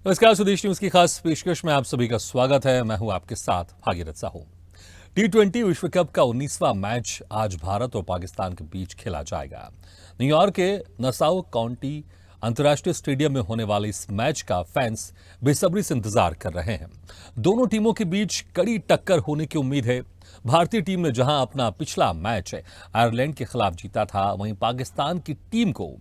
नमस्कार, स्वदेश न्यूज की खास पेशकश में आप सभी का स्वागत है। मैं हूं आपके साथ भागीरथ साहू। T20 विश्व कप का 19वां मैच आज भारत और पाकिस्तान के बीच खेला जाएगा। न्यूयॉर्क के नसाउ काउंटी अंतर्राष्ट्रीय स्टेडियम में होने वाले इस मैच का फैंस बेसब्री से इंतजार कर रहे हैं। दोनों टीमों के बीच कड़ी टक्कर होने की उम्मीद है। भारतीय टीम ने जहां अपना पिछला मैच आयरलैंड के खिलाफ जीता था, वहीं पाकिस्तान की टीम को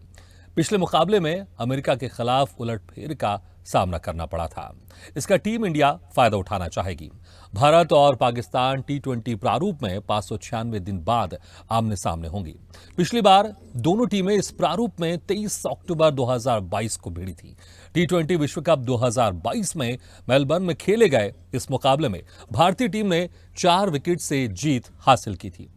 पिछले मुकाबले में अमेरिका के खिलाफ उलटफेर का सामना करना पड़ा था। इसका टीम इंडिया फायदा उठाना चाहेगी। भारत और पाकिस्तान T20 प्रारूप में 596 दिन बाद आमने सामने होंगी। पिछली बार दोनों टीमें इस प्रारूप में 23 अक्टूबर 2022 को भिड़ी थी। T20 विश्व कप 2022 में मेलबर्न में खेले गए इस मुकाबले में भारतीय टीम ने 4 विकेट से जीत हासिल की थी।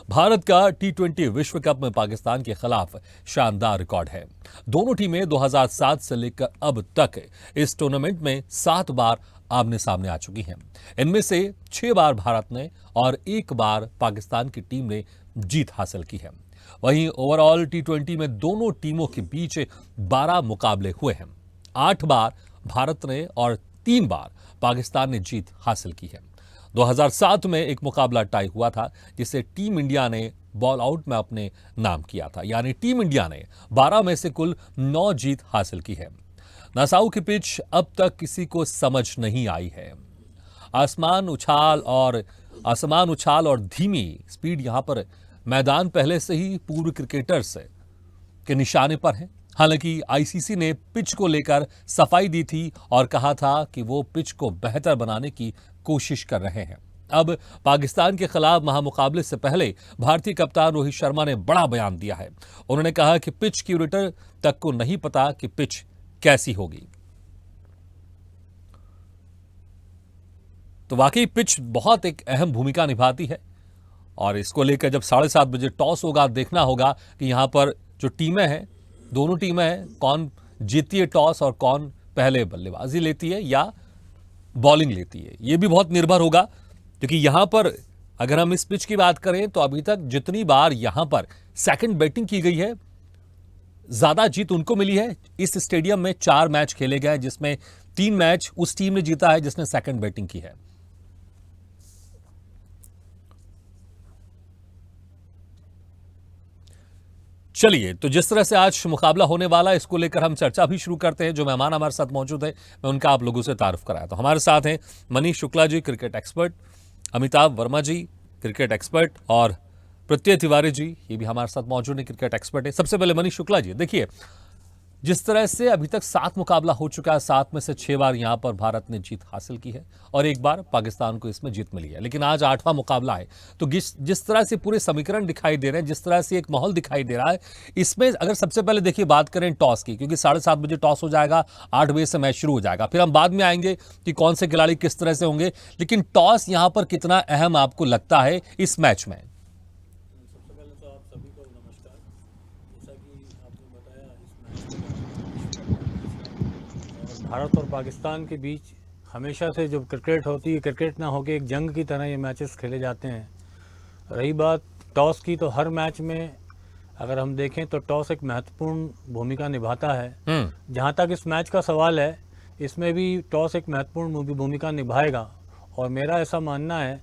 भारत का T20 विश्व कप में पाकिस्तान के खिलाफ शानदार रिकॉर्ड है। दोनों टीमें 2007 से लेकर अब तक इस टूर्नामेंट में 7 बार आमने सामने आ चुकी हैं। इनमें से 6 बार भारत ने और 1 बार पाकिस्तान की टीम ने जीत हासिल की है। वहीं ओवरऑल T20 में दोनों टीमों के बीच 12 मुकाबले हुए हैं। 8 बार भारत ने और 3 बार पाकिस्तान ने जीत हासिल की है। 2007 में एक मुकाबला टाई हुआ था, जिसे टीम इंडिया ने बॉल आउट में अपने नाम किया था। यानी टीम इंडिया ने 12 में से कुल 9 जीत हासिल की है। नासाउ की पिच अब तक किसी को समझ नहीं आई है। आसमान उछाल और धीमी स्पीड यहां पर मैदान पहले से ही पूर्व क्रिकेटर्स के निशाने पर है। हालांकि आईसीसी ने पिच को लेकर सफाई दी थी और कहा था कि वो पिच को बेहतर बनाने की कोशिश कर रहे हैं। अब पाकिस्तान के खिलाफ महामुकाबले से पहले भारतीय कप्तान रोहित शर्मा ने बड़ा बयान दिया है। उन्होंने कहा कि पिच क्यूरेटर तक को नहीं पता कि पिच कैसी होगी। तो वाकई पिच बहुत एक अहम भूमिका निभाती है और इसको लेकर जब 7:30 बजे टॉस होगा, देखना होगा कि यहां पर जो टीमें हैं, दोनों टीमें हैं, कौन जीतती है टॉस और कौन पहले बल्लेबाजी लेती है या बॉलिंग लेती है। यह भी बहुत निर्भर होगा, क्योंकि यहां पर अगर हम इस पिच की बात करें तो अभी तक जितनी बार यहां पर सेकंड बैटिंग की गई है, ज्यादा जीत उनको मिली है। इस स्टेडियम में 4 मैच खेले गए, जिसमें 3 मैच उस टीम ने जीता है जिसने सेकंड बैटिंग की है। चलिए, तो जिस तरह से आज मुकाबला होने वाला है, इसको लेकर हम चर्चा भी शुरू करते हैं। जो मेहमान हमारे साथ मौजूद है, मैं उनका आप लोगों से तारुफ कराया। तो हमारे साथ हैं मनीष शुक्ला जी, क्रिकेट एक्सपर्ट, अमिताभ वर्मा जी, क्रिकेट एक्सपर्ट, और प्रत्यय तिवारी जी, ये भी हमारे साथ मौजूद है, क्रिकेट एक्सपर्ट है। सबसे पहले मनीष शुक्ला जी, देखिए, जिस तरह से अभी तक 7 मुकाबला हो चुका है, 7 में से 6 बार यहां पर भारत ने जीत हासिल की है और 1 बार पाकिस्तान को इसमें जीत मिली है। लेकिन आज 8वां मुकाबला है, तो जिस तरह से पूरे समीकरण दिखाई दे रहे हैं, जिस तरह से एक माहौल दिखाई दे रहा है, इसमें अगर सबसे पहले देखिए बात करें टॉस की, क्योंकि 7:30 बजे टॉस हो जाएगा, 8 बजे से मैच शुरू हो जाएगा। फिर हम बाद में आएंगे कि कौन से खिलाड़ी किस तरह से होंगे, लेकिन टॉस यहां पर कितना अहम आपको लगता है इस मैच में? सबसे पहले तो आप सभी को नमस्कार। जैसा कि आपने बताया, इस मैच का नाम विश्व कप का मैच है और भारत और पाकिस्तान के बीच हमेशा से जो क्रिकेट होती है, क्रिकेट ना होकर एक जंग की तरह ये मैचेस खेले जाते हैं। रही बात टॉस की, तो हर मैच में अगर हम देखें तो टॉस एक महत्वपूर्ण भूमिका निभाता है। जहाँ तक इस मैच का सवाल है, इसमें भी टॉस एक महत्वपूर्ण भूमिका निभाएगा। और मेरा ऐसा मानना है,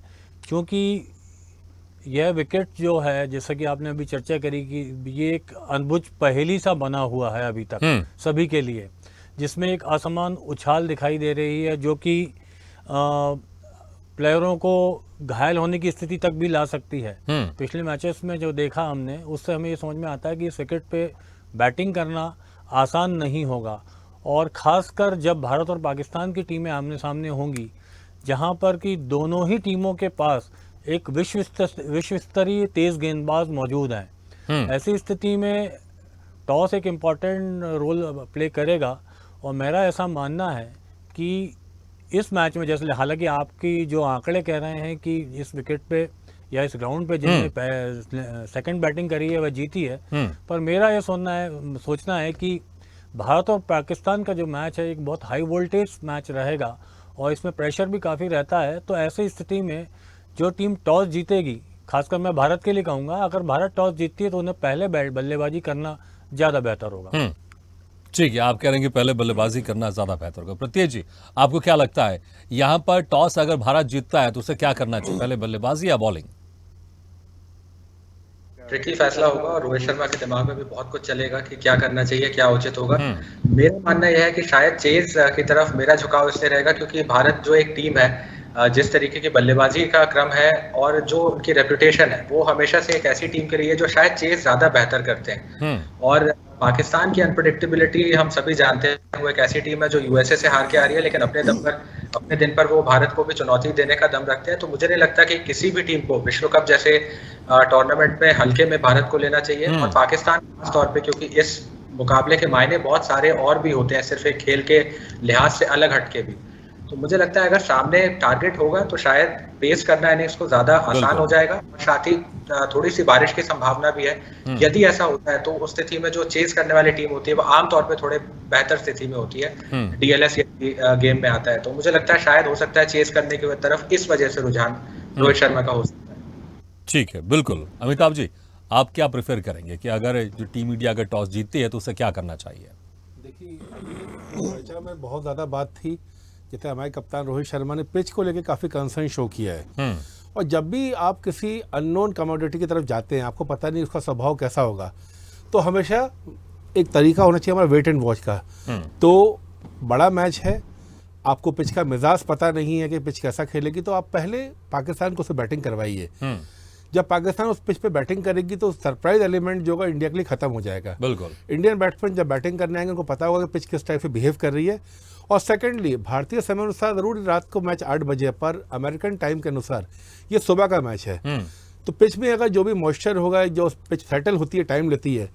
क्योंकि यह विकेट जो है, जैसा कि आपने अभी चर्चा करी, कि ये एक अनबुझ पहेली सा बना हुआ है अभी तक सभी के लिए, जिसमें एक असमान उछाल दिखाई दे रही है, जो कि प्लेयरों को घायल होने की स्थिति तक भी ला सकती है। पिछले मैचेस में जो देखा हमने, उससे हमें ये समझ में आता है कि इस विकेट पे बैटिंग करना आसान नहीं होगा। और ख़ासकर जब भारत और पाकिस्तान की टीमें आमने सामने होंगी, जहाँ पर कि दोनों ही टीमों के पास एक विश्व स्तरीय तेज गेंदबाज मौजूद हैं। ऐसी स्थिति में टॉस एक इम्पॉर्टेंट रोल प्ले करेगा। और मेरा ऐसा मानना है कि इस मैच में, जैसे हालांकि आपकी जो आंकड़े कह रहे हैं कि इस विकेट पे या इस ग्राउंड पे जिसने सेकंड बैटिंग करी है वह जीती है, पर मेरा ये सोचना है कि भारत और पाकिस्तान का जो मैच है एक बहुत हाई वोल्टेज मैच रहेगा और इसमें प्रेशर भी काफ़ी रहता है। तो ऐसी स्थिति में जो टीम टॉस जीतेगी, खासकर मैं भारत के लिए कहूँगा, अगर भारत टॉस जीतती है तो उन्हें पहले बल्लेबाजी करना ज़्यादा बेहतर होगा। ठीक है, आप कह रहे हैं कि पहले बल्लेबाजी करना ज्यादा बेहतर होगा। प्रत्येक जी, आपको क्या लगता है यहाँ पर टॉस अगर भारत जीतता है तो उसे क्या करना चाहिए, पहले बल्लेबाजी या बॉलिंग? ट्रिकी फैसला होगा और रोहित शर्मा के दिमाग में भी बहुत कुछ चलेगा कि क्या करना चाहिए, क्या उचित होगा। मेरा मानना यह है कि शायद चेज की तरफ मेरा झुकाव इसलिए रहेगा क्योंकि भारत जो एक टीम है, जिस तरीके की बल्लेबाजी का क्रम है और जो उनकी रेपुटेशन है, वो हमेशा से एक ऐसी टीम के लिए जो शायद चेज ज्यादा बेहतर करते हैं। और पाकिस्तान की अनप्रेडिक्टेबिलिटी हम सभी जानते हैं, वो एक ऐसी टीम है जो यूएसए से हार के आ रही है, लेकिन अपने दिन पर वो भारत को भी चुनौती देने का दम रखते हैं। तो मुझे नहीं लगता कि किसी भी टीम को विश्व कप जैसे टूर्नामेंट में हल्के में भारत को लेना चाहिए। और पाकिस्तान खास तौर पे, क्योंकि इस मुकाबले के मायने बहुत सारे और भी होते हैं, सिर्फ एक खेल के लिहाज से अलग हटके भी। तो मुझे लगता है अगर सामने टारगेट होगा तो शायद पेस करना इनिंग्स को ज्यादा आसान हो जाएगा। और साथ ही थोड़ी सी बारिश की संभावना भी है। यदि ऐसा होता है तो उस स्थिति में जो चेस करने वाली टीम होती है वो आमतौर पे थोड़े बेहतर स्थिति में होती है। डीएलएस गेम में आता है, तो मुझे लगता है शायद हो सकता है चेस करने की तरफ इस वजह से रुझान रोहित शर्मा का हो सकता है। ठीक है, बिल्कुल। अमिताभ जी, आप क्या प्रेफर करेंगे कि अगर जो टीम इंडिया अगर टॉस जीतती है तो उसे क्या करना चाहिए? देखिए, चर्चा में बहुत ज़्यादा बात थी, जैसे हमारे कप्तान रोहित शर्मा ने पिच को लेकर काफ़ी कंसर्न शो किया है। और जब भी आप किसी अननोन कमोडिटी की तरफ जाते हैं, आपको पता नहीं उसका स्वभाव कैसा होगा, तो हमेशा एक तरीका होना चाहिए हमारा वेट एंड वॉच का। तो बड़ा मैच है, आपको पिच का मिजाज पता नहीं है कि पिच कैसा खेलेगी, तो आप पहले पाकिस्तान को उससे बैटिंग करवाइए। जब पाकिस्तान उस पिच पे बैटिंग करेगी तो सरप्राइज एलिमेंट जो होगा इंडिया के लिए खत्म हो जाएगा। बिल्कुल। इंडियन बैट्समैन जब बैटिंग करने आएंगे उनको पता होगा कि पिच किस टाइप से बिहेव कर रही है। और सेकेंडली, भारतीय समय अनुसार जरूर रात को मैच 8 बजे है, पर अमेरिकन टाइम के अनुसार ये सुबह का मैच है। तो पिच में अगर जो भी मॉइस्चर होगा, जो पिच सेटल होती है, टाइम लेती है।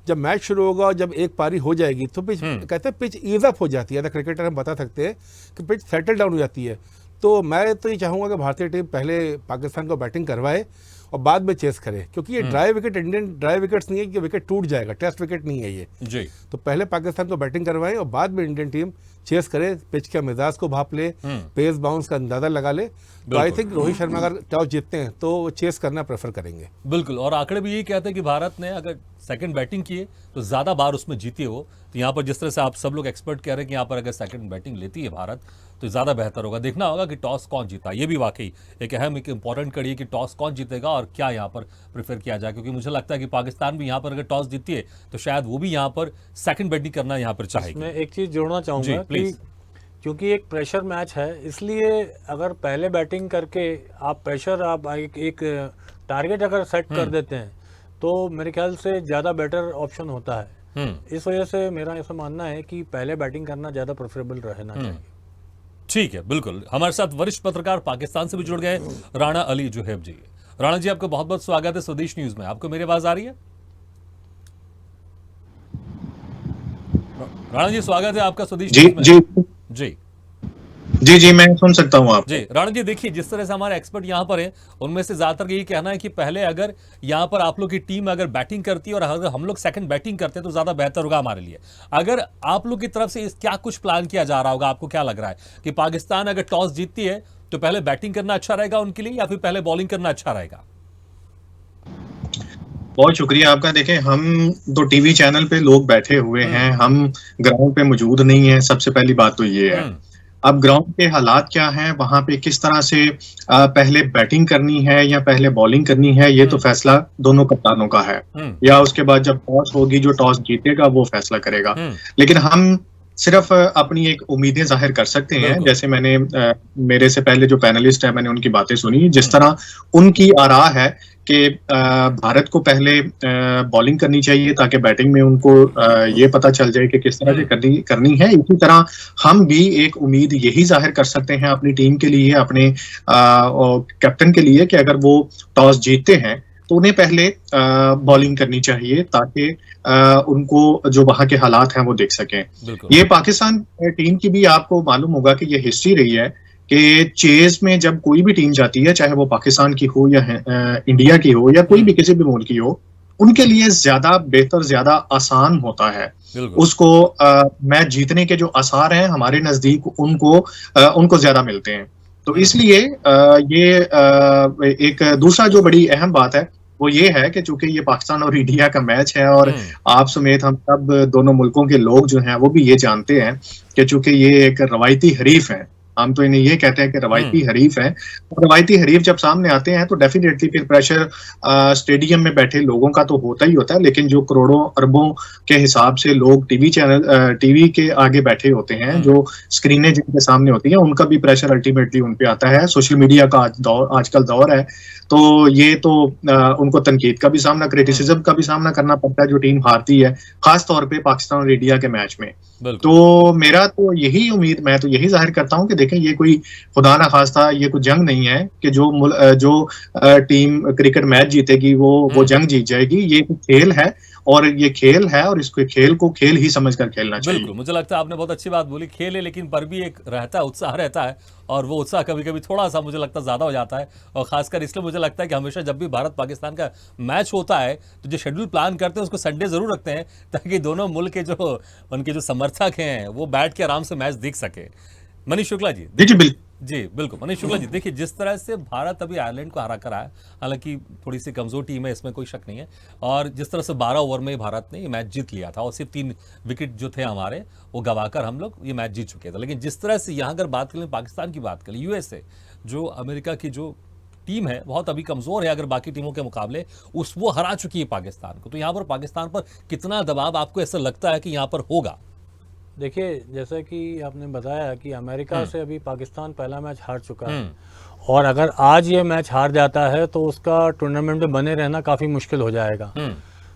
जब मैच शुरू होगा और जब एक पारी हो जाएगी तो पिच कहते हैं पिच ईज अप हो जाती है। क्रिकेटर हम बता सकते हैं कि पिच सेटल डाउन हो जाती है। तो मैं तो ये चाहूँगा कि भारतीय टीम पहले पाकिस्तान को बैटिंग करवाए और बाद में चेस करे, क्योंकि ये dry wicket, Indian dry wickets नहीं है कि विकेट टूट जाएगा, टेस्ट विकेट नहीं है ये जी। तो पहले पाकिस्तान को बैटिंग करवाएं और बाद में इंडियन टीम चेस करे, पिच के मिजाज को भाप ले, पेस बाउंस का अंदाजा लगा ले। तो आई थिंक रोहित शर्मा अगर टॉस जीतते हैं तो वो चेस करना प्रेफर करेंगे। बिल्कुल। और आंकड़े भी यही कहते हैं कि भारत ने अगर सेकंड बैटिंग किए तो ज्यादा बार उसमें जीती है वो। तो यहाँ पर जिस तरह से आप सब लोग एक्सपर्ट कह रहे हैं कि यहाँ पर अगर सेकंड बैटिंग लेती है भारत तो ज्यादा बेहतर होगा। देखना होगा कि टॉस कौन जीता। ये भी वाकई एक अहम, एक इंपॉर्टेंट कड़ी है कि टॉस कौन जीतेगा और क्या यहाँ पर प्रेफर किया जाए, क्योंकि मुझे लगता है कि पाकिस्तान भी यहाँ पर अगर टॉस जीतती है तो शायद वो भी यहाँ पर सेकंड बैटिंग करना यहाँ पर चाहेगी। मैं एक चीज जोड़ना चाहूंगा कि क्योंकि एक प्रेशर मैच है, इसलिए अगर पहले बैटिंग करके आप प्रेशर, आप एक टारगेट अगर सेट कर देते हैं तो मेरे ख्याल से ज़्यादा बेटर ऑप्शन होता है। इस वजह से मेरा ऐसा मानना है कि पहले बैटिंग करना ज़्यादा प्रेफरेबल रहना चाहिए। ठीक है, बिल्कुल। हमारे साथ वरिष्ठ पत्रकार पाकिस्तान से भी जुड़ गए राणा अली जुहैब जी। राणा जी, आपका बहुत बहुत स्वागत है स्वदेश न्यूज में। आपको मेरी आवाज आ रही है? राणा जी, स्वागत है आपका स्वदेश न्यूज में। जी जी जी, मैं सुन सकता हूँ आप। जी राणा जी, देखिए जिस तरह से हमारे एक्सपर्ट यहाँ पर हैं, उनमें से ज्यादातर यही कहना है कि पहले अगर यहाँ पर आप लोग की टीम अगर बैटिंग करती है और अगर हम लोग सेकंड बैटिंग करते हैं तो ज्यादा बेहतर होगा हमारे लिए। अगर आप लोग की तरफ से क्या कुछ प्लान किया जा रहा होगा, आपको क्या लग रहा है कि पाकिस्तान अगर टॉस जीतती है तो पहले बैटिंग करना अच्छा रहेगा उनके लिए या फिर पहले बॉलिंग करना अच्छा रहेगा? बहुत शुक्रिया आपका। देखें, हम तो टीवी चैनल पे लोग बैठे हुए हैं, हम ग्राउंड पे मौजूद नहीं है। सबसे पहली बात तो ये है। अब ग्राउंड के हालात क्या हैं, वहां पे किस तरह से पहले बैटिंग करनी है या पहले बॉलिंग करनी है, ये तो फैसला दोनों कप्तानों का है। या उसके बाद जब टॉस होगी, जो टॉस जीतेगा वो फैसला करेगा। लेकिन हम सिर्फ अपनी एक उम्मीदें जाहिर कर सकते हैं। जैसे मैंने मेरे से पहले जो पैनलिस्ट है, मैंने उनकी बातें सुनी, जिस तरह उनकी आरा है कि भारत को पहले बॉलिंग करनी चाहिए ताकि बैटिंग में उनको ये पता चल जाए कि किस तरह से करनी है। इसी तरह हम भी एक उम्मीद यही जाहिर कर सकते हैं अपनी टीम के लिए, अपने कैप्टन के लिए, कि अगर वो टॉस जीतते हैं तो उन्हें पहले बॉलिंग करनी चाहिए ताकि उनको जो वहां के हालात हैं वो देख सकें। ये पाकिस्तान टीम की भी आपको मालूम होगा कि ये हिस्ट्री रही है कि चेज में जब कोई भी टीम जाती है, चाहे वो पाकिस्तान की हो या इंडिया की हो या कोई भी किसी भी मुल्क की हो, उनके लिए ज्यादा बेहतर, ज्यादा आसान होता है उसको मैच जीतने के जो आसार हैं हमारे नजदीक उनको ज्यादा मिलते हैं। तो इसलिए ये एक दूसरा जो बड़ी अहम बात है वो ये है कि चूंकि ये पाकिस्तान और इंडिया का मैच है और आप समेत हम सब दोनों मुल्कों के लोग जो हैं वो भी ये जानते हैं कि चूंकि ये एक रवायती हरीफ है, हम तो इन्हें ये कहते हैं कि रवायती हरीफ है। रवायती हरीफ जब सामने आते हैं तो डेफिनेटली फिर प्रेशर स्टेडियम में बैठे लोगों का तो होता ही होता है, लेकिन जो करोड़ों अरबों के हिसाब से लोग टीवी के आगे बैठे होते हैं, जो स्क्रीनें जिनके सामने होती हैं, उनका भी प्रेशर अल्टीमेटली उन पे आता है। सोशल मीडिया का आजकल दौर है, तो ये तो उनको तनकीद का भी सामना, क्रिटिसिज्म का भी सामना करना पड़ता है जो टीम हारती है, खास तौर पे पाकिस्तान और इंडिया के मैच में। तो मेरा तो यही उम्मीद, मैं तो यही जाहिर करता हूं कि देखें, ये कोई खुदा ना खास्ता ये कोई जंग नहीं है कि जो टीम क्रिकेट मैच जीतेगी वो जंग जीत जाएगी। ये खेल है और ये खेल है और इसको खेल को खेल ही समझकर खेलना चाहिए। बिल्कुल, मुझे लगता है आपने बहुत अच्छी बात बोली। खेल है लेकिन पर भी एक रहता है, उत्साह रहता है, और वो उत्साह कभी कभी थोड़ा सा मुझे लगता है ज़्यादा हो जाता है। और खासकर इसलिए मुझे लगता है कि हमेशा जब भी भारत पाकिस्तान का मैच होता है तो जो शेड्यूल प्लान करते हैं उसको संडे ज़रूर रखते हैं, ताकि दोनों मुल्क के जो उनके जो समर्थक हैं वो बैठ के आराम से मैच देख सके। मनीष शुक्ला जी। जी बिल्कुल मनीष शुक्ला जी, देखिए जिस तरह से भारत अभी आयरलैंड को हरा कर आया, हालांकि थोड़ी सी कमजोर टीम है, इसमें कोई शक नहीं है, और जिस तरह से 12 ओवर में भारत ने ये मैच जीत लिया था और सिर्फ 3 विकेट जो थे हमारे वो गवाकर हम लोग ये मैच जीत चुके थे। लेकिन जिस तरह से यहाँ अगर बात करें पाकिस्तान की, बात करें यूएसए, जो अमेरिका की जो टीम है बहुत अभी कमजोर है अगर बाकी टीमों के मुकाबले, वो हरा चुकी है पाकिस्तान को। तो यहाँ पर पाकिस्तान पर कितना दबाव आपको ऐसा लगता है कि यहाँ पर होगा? देखिए, जैसा कि आपने बताया कि अमेरिका से अभी पाकिस्तान पहला मैच हार चुका है, और अगर आज ये मैच हार जाता है तो उसका टूर्नामेंट में बने रहना काफ़ी मुश्किल हो जाएगा।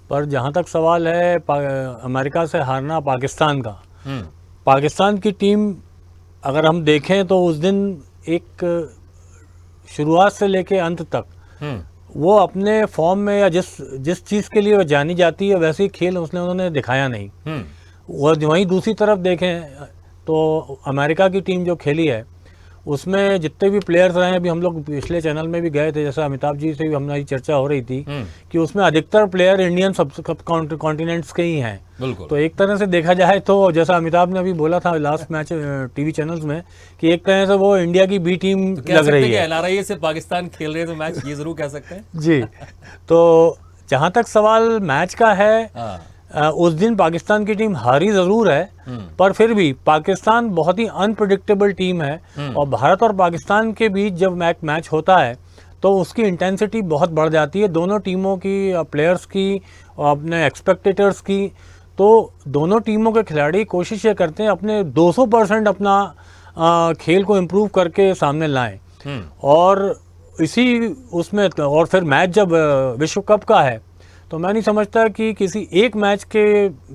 पर जहाँ तक सवाल है अमेरिका से हारना पाकिस्तान का, पाकिस्तान की टीम अगर हम देखें तो उस दिन एक शुरुआत से लेके अंत तक वो अपने फॉर्म में या जिस चीज़ के लिए वो जानी जाती है वैसे ही खेल उन्होंने दिखाया नहीं। वहीं दूसरी तरफ देखें तो अमेरिका की टीम जो खेली है उसमें जितने भी प्लेयर्स रहे हैं, अभी हम लोग पिछले चैनल में भी गए थे, जैसा अमिताभ जी से भी हमारी चर्चा हो रही थी कि उसमें अधिकतर प्लेयर इंडियन सब कॉन्टिनेंट्स के ही हैं। तो एक तरह से देखा जाए तो जैसा अमिताभ ने अभी बोला था लास्ट मैच टीवी चैनल्स में कि एक तरह से वो इंडिया की बी टीम लग रही है। एनआरआई से पाकिस्तान खेल रहे थे मैच, ये जरूर कह सकते हैं जी। तो जहाँ तक सवाल मैच का है, उस दिन पाकिस्तान की टीम हारी जरूर है, पर फिर भी पाकिस्तान बहुत ही अनप्रेडिक्टेबल टीम है, और भारत और पाकिस्तान के बीच जब मैच होता है तो उसकी इंटेंसिटी बहुत बढ़ जाती है, दोनों टीमों की, प्लेयर्स की और अपने एक्सपेक्टेटर्स की। तो दोनों टीमों के खिलाड़ी कोशिश ये करते हैं अपने 200% अपना खेल को इम्प्रूव करके सामने लाएं, और इसी उसमें और फिर मैच जब विश्व कप का है तो मैं नहीं समझता कि किसी एक मैच के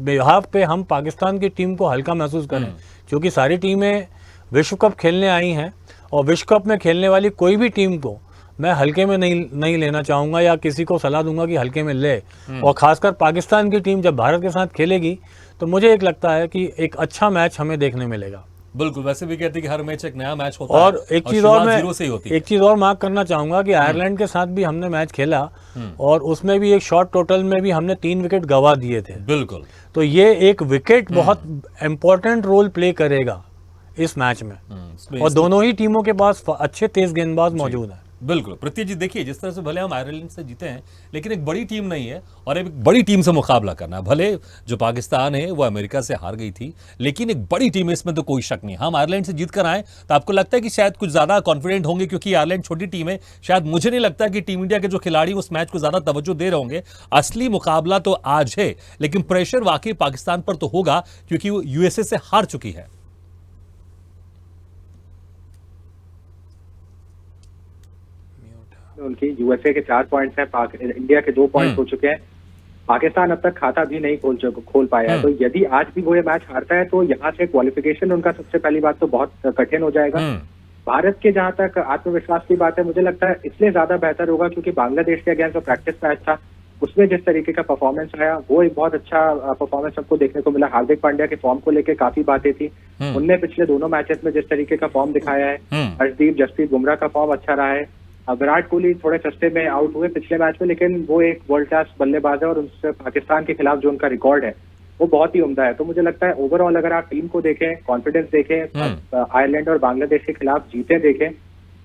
बिहाफ पे हम पाकिस्तान की टीम को हल्का महसूस करें, क्योंकि सारी टीमें विश्व कप खेलने आई हैं, और विश्व कप में खेलने वाली कोई भी टीम को मैं हल्के में नहीं लेना चाहूँगा या किसी को सलाह दूंगा कि हल्के में ले। और ख़ासकर पाकिस्तान की टीम जब भारत के साथ खेलेगी तो मुझे एक लगता है कि एक अच्छा मैच हमें देखने मिलेगा। बिल्कुल, वैसे भी कहते हैं कि हर मैच एक नया मैच होता और है, एक चीज़ और मार्क करना चाहूँगा कि आयरलैंड के साथ भी हमने मैच खेला और उसमें भी एक शॉर्ट टोटल में भी हमने 3 विकेट गंवा दिए थे। बिल्कुल, तो ये एक विकेट बहुत इम्पोर्टेंट रोल प्ले करेगा इस मैच में, और दोनों ही टीमों के पास अच्छे तेज गेंदबाज मौजूद हैं। बिल्कुल प्रतीक जी, देखिए जिस तरह से भले हम आयरलैंड से जीते हैं लेकिन एक बड़ी टीम नहीं है, और एक बड़ी टीम से मुकाबला करना, भले जो पाकिस्तान है वो अमेरिका से हार गई थी लेकिन एक बड़ी टीम है, इसमें तो कोई शक नहीं। हम आयरलैंड से जीत कर आए तो आपको लगता है कि शायद कुछ ज्यादा कॉन्फिडेंट होंगे, क्योंकि आयरलैंड छोटी टीम है, शायद मुझे नहीं लगता कि टीम इंडिया के जो खिलाड़ी उस मैच को ज्यादा तवज्जो दे रहे होंगे। असली मुकाबला तो आज है, लेकिन प्रेशर वाकई पाकिस्तान पर तो होगा क्योंकि वो यूएसए से हार चुकी है। उनकी यूएसए के 4 पॉइंट्स हैं, इंडिया के 2 पॉइंट हो चुके हैं। पाकिस्तान अब तक खाता भी नहीं खोल पाया है, तो यदि आज भी वो ये मैच हारता है तो यहाँ से क्वालिफिकेशन उनका सबसे पहली बात तो बहुत कठिन हो जाएगा। भारत के जहाँ तक आत्मविश्वास की बात है, मुझे लगता है इसलिए ज्यादा बेहतर होगा क्योंकि बांग्लादेश के अगेंस्ट जो प्रैक्टिस मैच था उसमें जिस तरीके का परफॉर्मेंस आया वो एक बहुत अच्छा परफॉर्मेंस सबको देखने को मिला। हार्दिक पांड्या के फॉर्म को लेकर काफी बातें थी, उनने पिछले दोनों मैचेस में जिस तरीके का फॉर्म दिखाया है। हर्षदीप, जसप्रीत बुमराह का फॉर्म अच्छा रहा है। विराट कोहली थोड़े सस्ते में आउट हुए पिछले मैच में, लेकिन वो एक वर्ल्ड क्लास बल्लेबाज है और उनसे पाकिस्तान के खिलाफ जो उनका रिकॉर्ड है वो बहुत ही उम्दा है। तो मुझे लगता है ओवरऑल अगर आप टीम को देखें, कॉन्फिडेंस देखें, आयरलैंड और बांग्लादेश के खिलाफ जीतें देखें,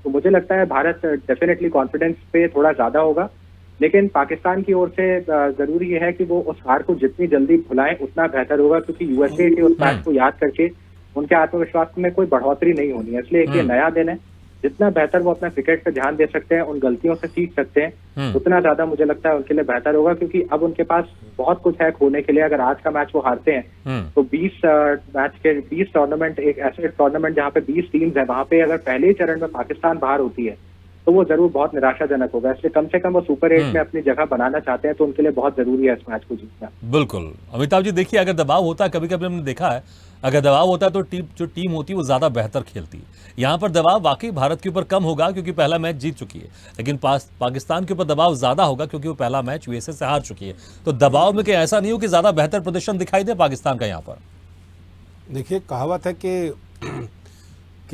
तो मुझे लगता है भारत डेफिनेटली कॉन्फिडेंस पे थोड़ा ज्यादा होगा। लेकिन पाकिस्तान की ओर से जरूरी ये है कि वो उस हार को जितनी जल्दी भुलाएं उतना बेहतर होगा, क्योंकि यूएसए के उस मैच को याद करके उनके आत्मविश्वास में कोई बढ़ोतरी नहीं होनी है। इसलिए एक ये नया दिन है, जितना बेहतर वो अपना क्रिकेट पे ध्यान दे सकते हैं, उन गलतियों से सीख सकते हैं, उतना ज्यादा मुझे लगता है उनके लिए बेहतर होगा, क्योंकि अब उनके पास बहुत कुछ है खोने के लिए। अगर आज का मैच वो हारते हैं तो 20 टूर्नामेंट, एक ऐसे टूर्नामेंट जहाँ पे 20 टीम्स है, वहां पे अगर पहले ही चरण में पाकिस्तान बाहर होती है तो वो जरूर बहुत निराशाजनक होगा। इसलिए कम से कम वो सुपर 8 में अपनी जगह बनाना चाहते हैं, तो उनके लिए बहुत जरूरी है इस मैच को जीतना। बिल्कुल अमिताभ जी, देखिए अगर दबाव होता है, कभी कभी हमने देखा है अगर दबाव होता है तो जो टीम होती है वो ज्यादा बेहतर खेलती है। यहाँ पर दबाव वाकई भारत के ऊपर कम होगा क्योंकि पहला मैच जीत चुकी है, लेकिन पाकिस्तान के ऊपर दबाव ज्यादा होगा क्योंकि वो पहला मैच यूएसए से हार चुकी है। तो दबाव में क्या ऐसा नहीं हो कि ज्यादा बेहतर प्रदर्शन दिखाई दे पाकिस्तान का यहाँ पर? देखिए, कहावत है कि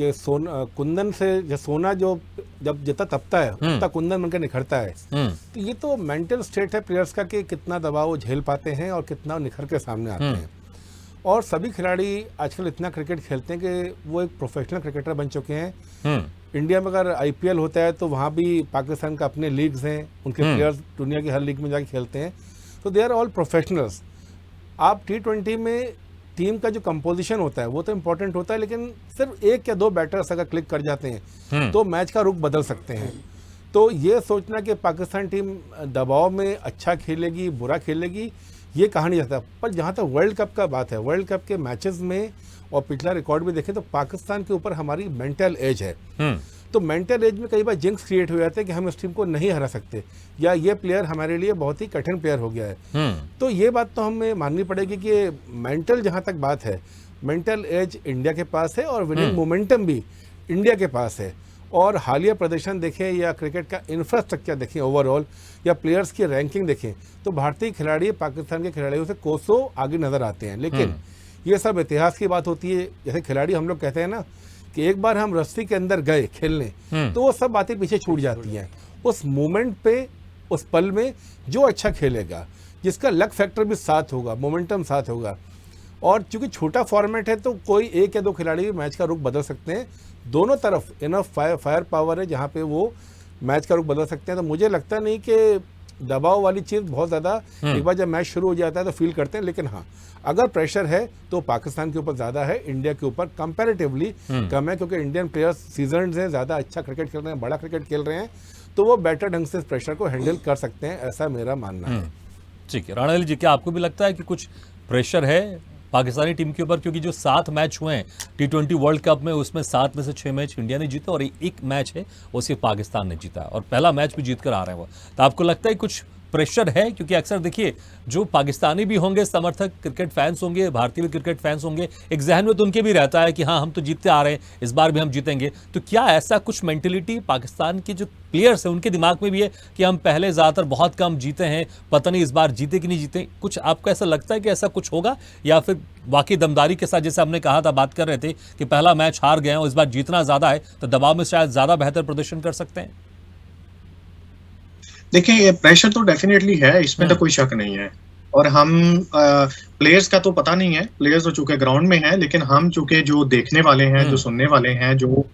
कुंदन से सोना जो जब जितना तपता है उतना कुंदन बनकर निखरता है। तो ये तो मेंटल स्टेट है प्लेयर्स का कि कितना दबाव वो झेल पाते हैं और कितना निखर के सामने आते हैं। और सभी खिलाड़ी आजकल इतना क्रिकेट खेलते हैं कि वो एक प्रोफेशनल क्रिकेटर बन चुके हैं। इंडिया में अगर आईपीएल होता है तो वहाँ भी पाकिस्तान का अपने लीग्स हैं, उनके प्लेयर्स दुनिया की हर लीग में जाके खेलते हैं, तो दे आर ऑल प्रोफेशनल्स। आप T20 में टीम का जो कंपोजिशन होता है वो तो इम्पोर्टेंट होता है, लेकिन सिर्फ एक या दो बैटर्स अगर क्लिक कर जाते हैं तो मैच का रुख बदल सकते हैं। तो ये सोचना कि पाकिस्तान टीम दबाव में अच्छा खेलेगी बुरा खेलेगी, ये कहा नहीं जाता। पर जहाँ तक वर्ल्ड कप का बात है, वर्ल्ड कप के मैचेस में और पिछला रिकॉर्ड भी देखें तो पाकिस्तान के ऊपर हमारी मेंटल एज है। तो मेंटल एज में कई बार जिंक्स क्रिएट हो जाते हैं कि हम इस टीम को नहीं हरा सकते, या ये प्लेयर हमारे लिए बहुत ही कठिन प्लेयर हो गया है। तो ये बात तो हमें माननी पड़ेगी कि मेंटल जहाँ तक बात है, मेंटल एज इंडिया के पास है और विनिंग मोमेंटम भी इंडिया के पास है। और हालिया प्रदर्शन देखें या क्रिकेट का इंफ्रास्ट्रक्चर देखें ओवरऑल, या प्लेयर्स की रैंकिंग देखें, तो भारतीय खिलाड़ी पाकिस्तान के खिलाड़ियों से कोसों आगे नजर आते हैं। लेकिन ये सब इतिहास की बात होती है। जैसे खिलाड़ी हम लोग कहते हैं ना कि एक बार हम रस्सी के अंदर गए खेलने तो वो सब बातें पीछे छूट जाती हैं। उस मोमेंट पे, उस पल में जो अच्छा खेलेगा, जिसका लक फैक्टर भी साथ होगा, मोमेंटम साथ होगा, और चूंकि छोटा फॉर्मेट है तो कोई एक या दो खिलाड़ी भी मैच का रुख बदल सकते हैं। दोनों तरफ इनफ फायर पावर है जहाँ पे वो मैच का रुख बदल सकते हैं। तो मुझे लगता नहीं कि दबाव वाली चीज़ बहुत ज़्यादा एक बार जब मैच शुरू हो जाता है तो फील करते हैं। लेकिन हाँ, अगर प्रेशर है तो पाकिस्तान के ऊपर ज़्यादा है, इंडिया के ऊपर कंपैरेटिवली कम है, क्योंकि इंडियन प्लेयर्स सीजन्ड हैं, ज़्यादा अच्छा क्रिकेट खेल रहे हैं, बड़ा क्रिकेट खेल रहे हैं, तो वो बेटर ढंग से इस प्रेशर को हैंडल कर सकते हैं, ऐसा मेरा मानना है। ठीक है राणा जी, क्या आपको भी लगता है कि कुछ प्रेशर है पाकिस्तानी टीम के ऊपर? क्योंकि जो 7 मैच हुए हैं T20 वर्ल्ड कप में, उसमें 7 में से 6 मैच इंडिया ने जीता और एक मैच है वो सिर्फ पाकिस्तान ने जीता, और पहला मैच भी जीत कर आ रहे हैं वो। तो आपको लगता है कुछ प्रेशर है? क्योंकि अक्सर देखिए जो पाकिस्तानी भी होंगे समर्थक, क्रिकेट फैंस होंगे, भारतीय भी क्रिकेट फैंस होंगे, एक जहन में तो उनके भी रहता है कि हाँ हम तो जीतते आ रहे हैं, इस बार भी हम जीतेंगे। तो क्या ऐसा कुछ मेंटेलिटी पाकिस्तान के जो प्लेयर्स हैं उनके दिमाग में भी है कि हम पहले ज़्यादातर बहुत कम जीते हैं, पता नहीं इस बार जीते कि नहीं जीते? कुछ आपको ऐसा लगता है कि ऐसा कुछ होगा, या फिर वाकई दमदारी के साथ, जैसे हमने कहा था, बात कर रहे थे कि पहला मैच हार गए और इस बार जीतना ज़्यादा है तो दबाव में शायद ज़्यादा बेहतर प्रदर्शन कर सकते हैं? देखिए, प्रेशर तो डेफिनेटली है, इसमें तो कोई शक नहीं है। और हम प्लेयर्स का तो पता नहीं है, प्लेयर्स तो चूंकि ग्राउंड में हैं, लेकिन हम चूंकि जो देखने वाले हैं, जो सुनने वाले हैं, जो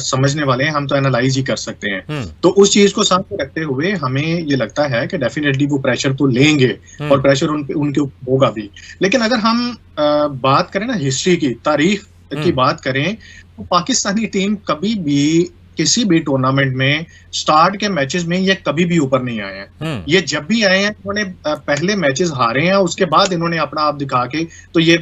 समझने वाले हैं, हम तो एनालाइज ही कर सकते हैं। तो उस चीज को सामने रखते हुए हमें ये लगता है कि डेफिनेटली वो प्रेशर तो लेंगे और प्रेशर उनके ऊपर होगा भी। लेकिन अगर हम बात करें ना हिस्ट्री की, तारीख की बात करें, तो पाकिस्तानी टीम कभी भी किसी भी टूर्नामेंट में स्टार्ट के मैचेस में ये कभी भी ऊपर नहीं आए हैं। ये जब भी आए हैं इन्होंने पहले मैचेस हारे हैं, उसके बाद इन्होंने अपना आप दिखा के तो ये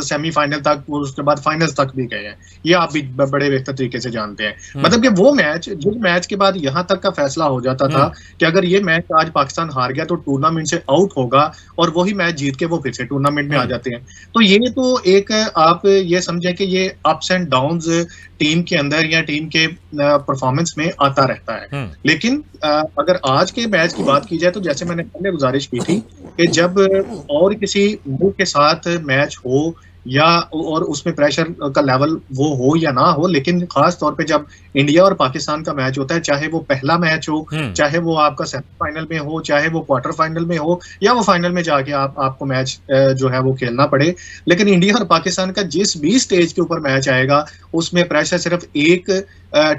सेमीफाइनल तक, उसके बाद फाइनल्स तक भी गए हैं। ये आप भी बड़े बेहतर तरीके से जानते हैं। मतलब कि वो मैच, जिस मैच के बाद यहाँ तक का फैसला हो जाता था कि अगर ये मैच आज पाकिस्तान हार गया तो टूर्नामेंट से आउट होगा, और वही मैच जीत के वो फिर से टूर्नामेंट में आ जाते हैं। तो ये तो एक आप ये समझे कि ये अप्स एंड डाउन्स टीम के अंदर या टीम के परफॉर्मेंस में आता रहता है। लेकिन अगर आज के मैच की बात की जाए तो जैसे मैंने पहले गुजारिश की थी कि जब और किसी मुल्क के साथ मैच हो या और उसमें प्रेशर का लेवल वो हो या ना हो, लेकिन खास तौर पे जब इंडिया और पाकिस्तान का मैच होता है, चाहे वो पहला मैच हो, चाहे वो आपका सेमीफाइनल में हो, चाहे वो क्वार्टर फाइनल में हो, या वो फाइनल में जाके आपको मैच जो है वो खेलना पड़े, लेकिन इंडिया और पाकिस्तान का जिस भी स्टेज के ऊपर मैच आएगा उसमें प्रेशर सिर्फ एक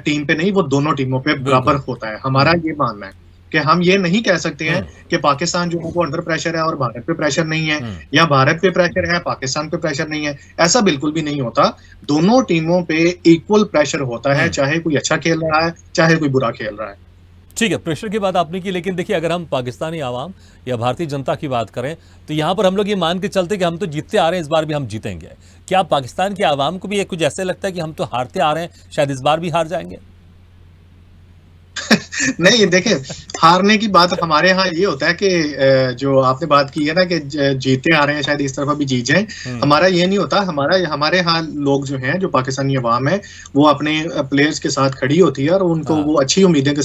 टीम पे नहीं, वो दोनों टीमों पे बराबर होता है। हमारा ये मानना है। कि हम ये नहीं कह सकते हैं कि पाकिस्तान जो है वो अंडर प्रेशर है और भारत पे प्रेशर नहीं है, या भारत पे प्रेशर है पाकिस्तान पे प्रेशर नहीं है। ऐसा बिल्कुल भी नहीं होता। दोनों टीमों पे इक्वल प्रेशर होता है, चाहे कोई अच्छा खेल रहा है चाहे कोई बुरा खेल रहा है। ठीक है, प्रेशर की बात आपने की, लेकिन देखिए अगर हम पाकिस्तानी आवाम या भारतीय जनता की बात करें तो यहाँ पर हम लोग ये मान के चलते कि हम तो जीतते आ रहे हैं, इस बार भी हम जीतेंगे। क्या पाकिस्तान के आवाम को भी ये कुछ ऐसे लगता है कि हम तो हारते आ रहे हैं, शायद इस बार भी हार जाएंगे? नहीं, देखिए, हारने की बात हमारे यहाँ ये होता है कि जो आपने बात की है ना कि जीते आ रहे हैं, शायद इस तरफ भी जीत जाएं। हमारा ये नहीं होता। हमारे यहाँ लोग जो हैं, जो पाकिस्तानी अवाम है, वो अपने प्लेयर्स के साथ खड़ी होती है और उनको वो अच्छी उम्मीदों के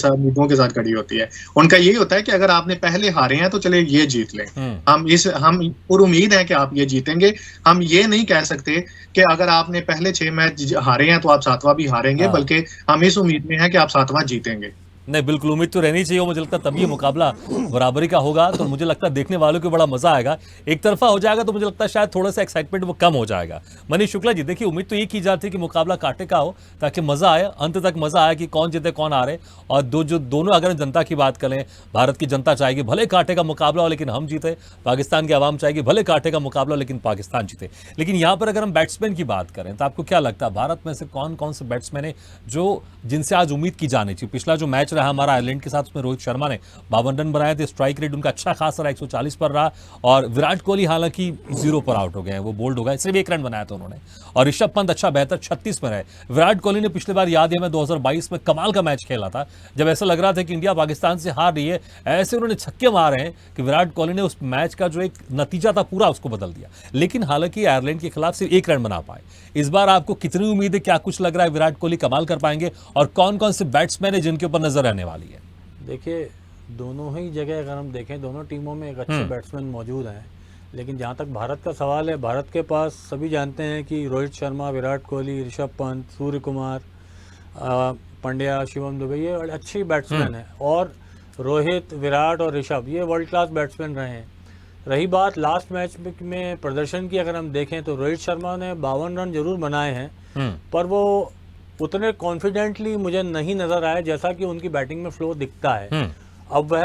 साथ खड़ी होती है। उनका यही होता है कि अगर आपने पहले हारे हैं तो चले ये जीत लें। हम पूरी उम्मीद है कि आप ये जीतेंगे। हम ये नहीं कह सकते कि अगर आपने पहले 6 मैच हारे हैं तो आप 7वां भी हारेंगे, बल्कि हम इस उम्मीद में हैं कि आप 7वां जीतेंगे। नहीं, बिल्कुल उम्मीद तो रहनी चाहिए। मुझे लगता है तभी ये मुकाबला बराबरी का होगा, तो मुझे लगता है देखने वालों को बड़ा मजा आएगा। एक तरफा हो जाएगा तो मुझे लगता है शायद थोड़ा सा एक्साइटमेंट वो कम हो जाएगा। मनीष शुक्ला जी, देखिए उम्मीद तो ये की जाती है कि मुकाबला कांटे का हो, ताकि मजा आए, अंत तक मजा आए कि कौन जीते कौन हारे। और दोनों अगर जनता की बात करें, भारत की जनता चाहेगी भले कांटे का मुकाबला हो लेकिन हम जीते, पाकिस्तान की आवाम चाहेगी भले कांटे का मुकाबला लेकिन पाकिस्तान जीते। लेकिन यहाँ पर अगर हम बैट्समैन की बात करें तो आपको क्या लगता है भारत में से कौन कौन से बैट्समैन है जिनसे आज उम्मीद की जानी चाहिए? पिछला जो मैच रहा हमारा आयरलैंड के साथ, उसमें रोहित शर्मा ने 52 रन बनाए थे, स्ट्राइक रेट उनका अच्छा खासा रहा, 140 पर रहा। और विराट कोहली हालांकि 0 पर आउट हो गए हैं, वो बोल्ड हो गए, सिर्फ 1 रन बनाया था उन्होंने। और ऋषभ पंत अच्छा बेहतर 36 पर है। विराट कोहली ने पिछली बार याद है मैं 2022 में कमाल का मैच खेला था, जब ऐसा लग रहा था कि इंडिया पाकिस्तान से हार रही है, ऐसे उन्होंने छक्के मारे हैं कि विराट कोहली ने उस मैच का जो एक नतीजा था पूरा उसको बदल दिया। लेकिन हालांकि आयरलैंड के खिलाफ सिर्फ 1 रन बना पाए। इस बार आपको कितनी उम्मीद है, क्या कुछ लग रहा है विराट कोहली कमाल कर पाएंगे? और कौन कौन से बैट्समैन है जिनके ऊपर नजर रहने वाली है? देखिए, दोनों ही जगह अगर हम देखें, दोनों टीमों में एक अच्छे बैट्समैन मौजूद हैं। लेकिन जहाँ तक भारत का सवाल है, भारत के पास सभी जानते हैं कि रोहित शर्मा, विराट कोहली, ऋषभ पंत, सूर्य कुमार, पंड्या, शिवम दुबे, ये अच्छी बैट्समैन हैं। और रोहित, विराट और ऋषभ ये वर्ल्ड क्लास बैट्समैन रहे हैं। रही बात लास्ट मैच में प्रदर्शन की, अगर हम देखें तो रोहित शर्मा ने 52 रन जरूर बनाए हैं, पर वो उतने कॉन्फिडेंटली मुझे नहीं नजर आए जैसा कि उनकी बैटिंग में फ्लो दिखता है। अब वह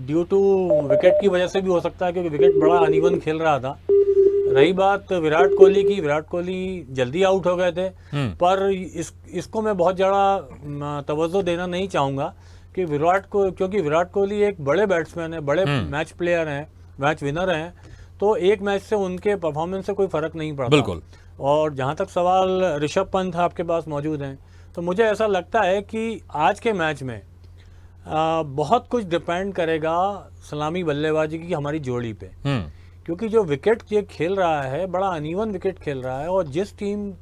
ड्यू टू विकेट की वजह से भी हो सकता है, क्योंकि विकेट बड़ा अनइवन खेल रहा था। रही बात विराट कोहली की, विराट कोहली जल्दी आउट हो गए थे, पर इसको मैं बहुत ज़्यादा तवज्जो देना नहीं चाहूँगा कि क्योंकि विराट कोहली एक बड़े बैट्समैन है, बड़े मैच प्लेयर हैं, मैच विनर हैं, तो एक मैच से उनके परफॉर्मेंस से कोई फर्क नहीं पड़ता। बिल्कुल। और जहाँ तक सवाल ऋषभ पंत आपके पास मौजूद हैं, तो मुझे ऐसा लगता है कि आज के मैच में बहुत कुछ डिपेंड करेगा सलामी बल्लेबाजी की हमारी जोड़ी पे। क्योंकि जो विकेट ये खेल रहा है, बड़ा अनइवन विकेट खेल रहा है, और जिस टीम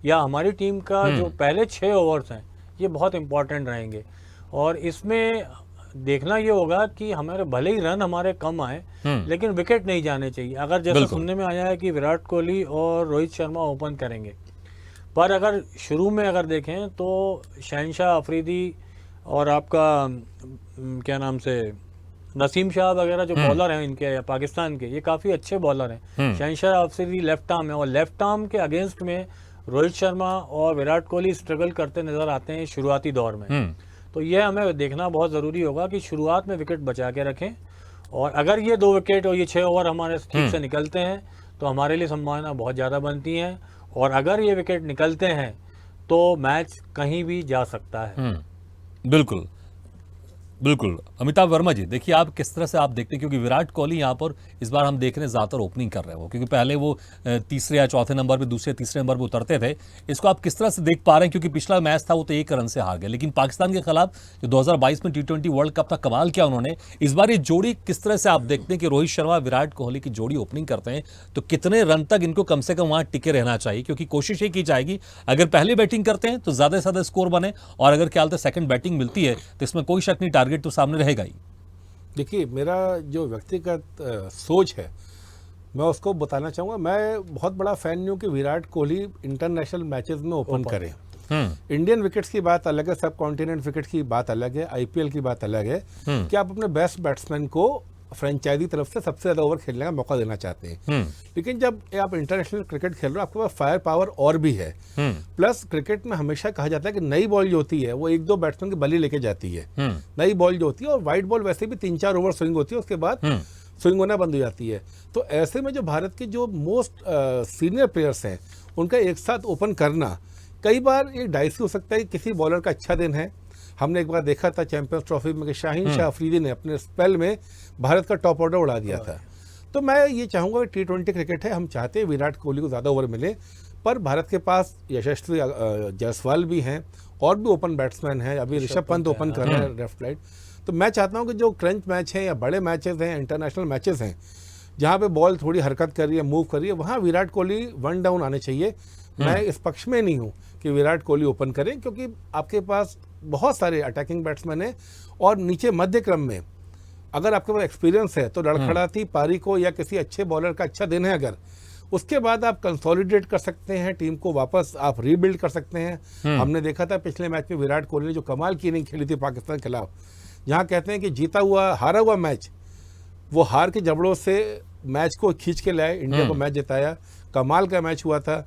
या हमारी टीम का जो पहले 6 ओवर्स हैं ये बहुत इंपॉर्टेंट रहेंगे। और इसमें देखना ये होगा कि हमारे भले ही रन हमारे कम आए लेकिन विकेट नहीं जाने चाहिए। अगर जैसा सुनने में आया है कि विराट कोहली और रोहित शर्मा ओपन करेंगे, पर अगर शुरू में अगर देखें तो शहनशाह अफरीदी और आपका क्या नाम से नसीम शाह वगैरह जो बॉलर हैं इनके या पाकिस्तान के, ये काफ़ी अच्छे बॉलर हैं। शहनशाह अफरीदी लेफ्ट आर्म है, और लेफ्ट आर्म के अगेंस्ट में रोहित शर्मा और विराट कोहली स्ट्रगल करते नजर आते हैं शुरुआती दौर में। तो ये हमें देखना बहुत ज़रूरी होगा कि शुरुआत में विकेट बचा के रखें, और अगर ये 2 विकेट और ये 6 ओवर हमारे ठीक से निकलते हैं तो हमारे लिए संभावना बहुत ज़्यादा बनती हैं। और अगर ये विकेट निकलते हैं तो मैच कहीं भी जा सकता है। बिल्कुल बिल्कुल। अमिताभ वर्मा जी, देखिए आप किस तरह से आप देखते हैं, क्योंकि विराट कोहली यहाँ पर इस बार हम देख रहे हैं ज़्यादातर ओपनिंग कर रहे हैं वो, क्योंकि पहले वो तीसरे या चौथे नंबर पे, दूसरे तीसरे नंबर पे उतरते थे। इसको आप किस तरह से देख पा रहे हैं, क्योंकि पिछला मैच था वो तो 1 रन से हार गए, लेकिन पाकिस्तान के खिलाफ जो 2022 में T20 वर्ल्ड कप था कमाल किया उन्होंने। इस बार ये जोड़ी किस तरह से आप देखते हैं कि रोहित शर्मा विराट कोहली की जोड़ी ओपनिंग करते हैं तो कितने रन तक इनको कम से कम वहाँ टिके रहना चाहिए? क्योंकि कोशिश ये की जाएगी अगर पहले बैटिंग करते हैं तो ज़्यादा से ज़्यादा स्कोर बने, और अगर क्या बोलते हैं सेकंड बैटिंग मिलती है तो इसमें कोई शक नहीं, टारगेट तो सामने रहेगा ही। देखिए, मेरा जो व्यक्तिगत सोच है मैं उसको बताना चाहूँगा। मैं बहुत बड़ा फ़ैन नहीं हूँ कि विराट कोहली इंटरनेशनल मैचेस में ओपन करें। इंडियन विकेट्स की बात अलग है, सब कॉन्टिनेंट विकेट की बात अलग है, IPL की बात अलग है कि आप अपने बेस्ट बैट्समैन को फ्रेंचाइजी तरफ से सबसे ज़्यादा ओवर खेलने का मौका देना चाहते हैं। लेकिन जब आप इंटरनेशनल क्रिकेट खेल रहे हो, आपके पास फायर पावर और भी है। प्लस क्रिकेट में हमेशा कहा जाता है कि नई बॉल जो होती है वो 1-2 बैट्समैन की बली लेके जाती है। नई बॉल जो होती है, और वाइट बॉल वैसे भी 3-4 ओवर स्विंग होती है, उसके बाद स्विंग होना बंद हो जाती है। तो ऐसे में जो भारत के जो मोस्ट सीनियर प्लेयर्स हैं, उनका एक साथ ओपन करना कई बार ये डाइसी हो सकता है कि किसी बॉलर का अच्छा दिन है। हमने एक बार देखा था चैंपियंस ट्रॉफी में कि शाहीन शाह अफरीदी ने अपने स्पेल में भारत का टॉप ऑर्डर उड़ा दिया था। तो मैं ये चाहूँगा कि T20 क्रिकेट है, हम चाहते हैं विराट कोहली को ज़्यादा ओवर मिले, पर भारत के पास यशस्वी जायसवाल भी हैं और भी ओपन बैट्समैन हैं। अभी ऋषभ पंत ओपन कर रहे हैं लेफ्ट राइट। तो मैं चाहता हूँ कि जो क्रंच मैच हैं या बड़े मैचेस हैं, इंटरनेशनल मैचेस हैं, जहाँ पे बॉल थोड़ी हरकत कर रही है, मूव कर रही है, वहाँ विराट कोहली 1 डाउन आने चाहिए। मैं इस पक्ष में नहीं हूँ कि विराट कोहली ओपन करें, क्योंकि आपके पास बहुत सारे अटैकिंग बैट्समैन हैं और नीचे मध्य क्रम में अगर आपके पास एक्सपीरियंस है तो लड़खड़ाती पारी को या किसी अच्छे बॉलर का अच्छा दिन है, अगर उसके बाद आप कंसोलिडेट कर सकते हैं टीम को, वापस आप रीबिल्ड कर सकते हैं। हमने देखा था पिछले मैच में विराट कोहली ने जो कमाल की इनिंग खेली थी पाकिस्तान के खिलाफ, जहाँ कहते हैं कि हारा हुआ मैच, वो हार के जबड़ों से मैच को खींच के लाए, इंडिया को मैच जिताया, कमाल का मैच हुआ था।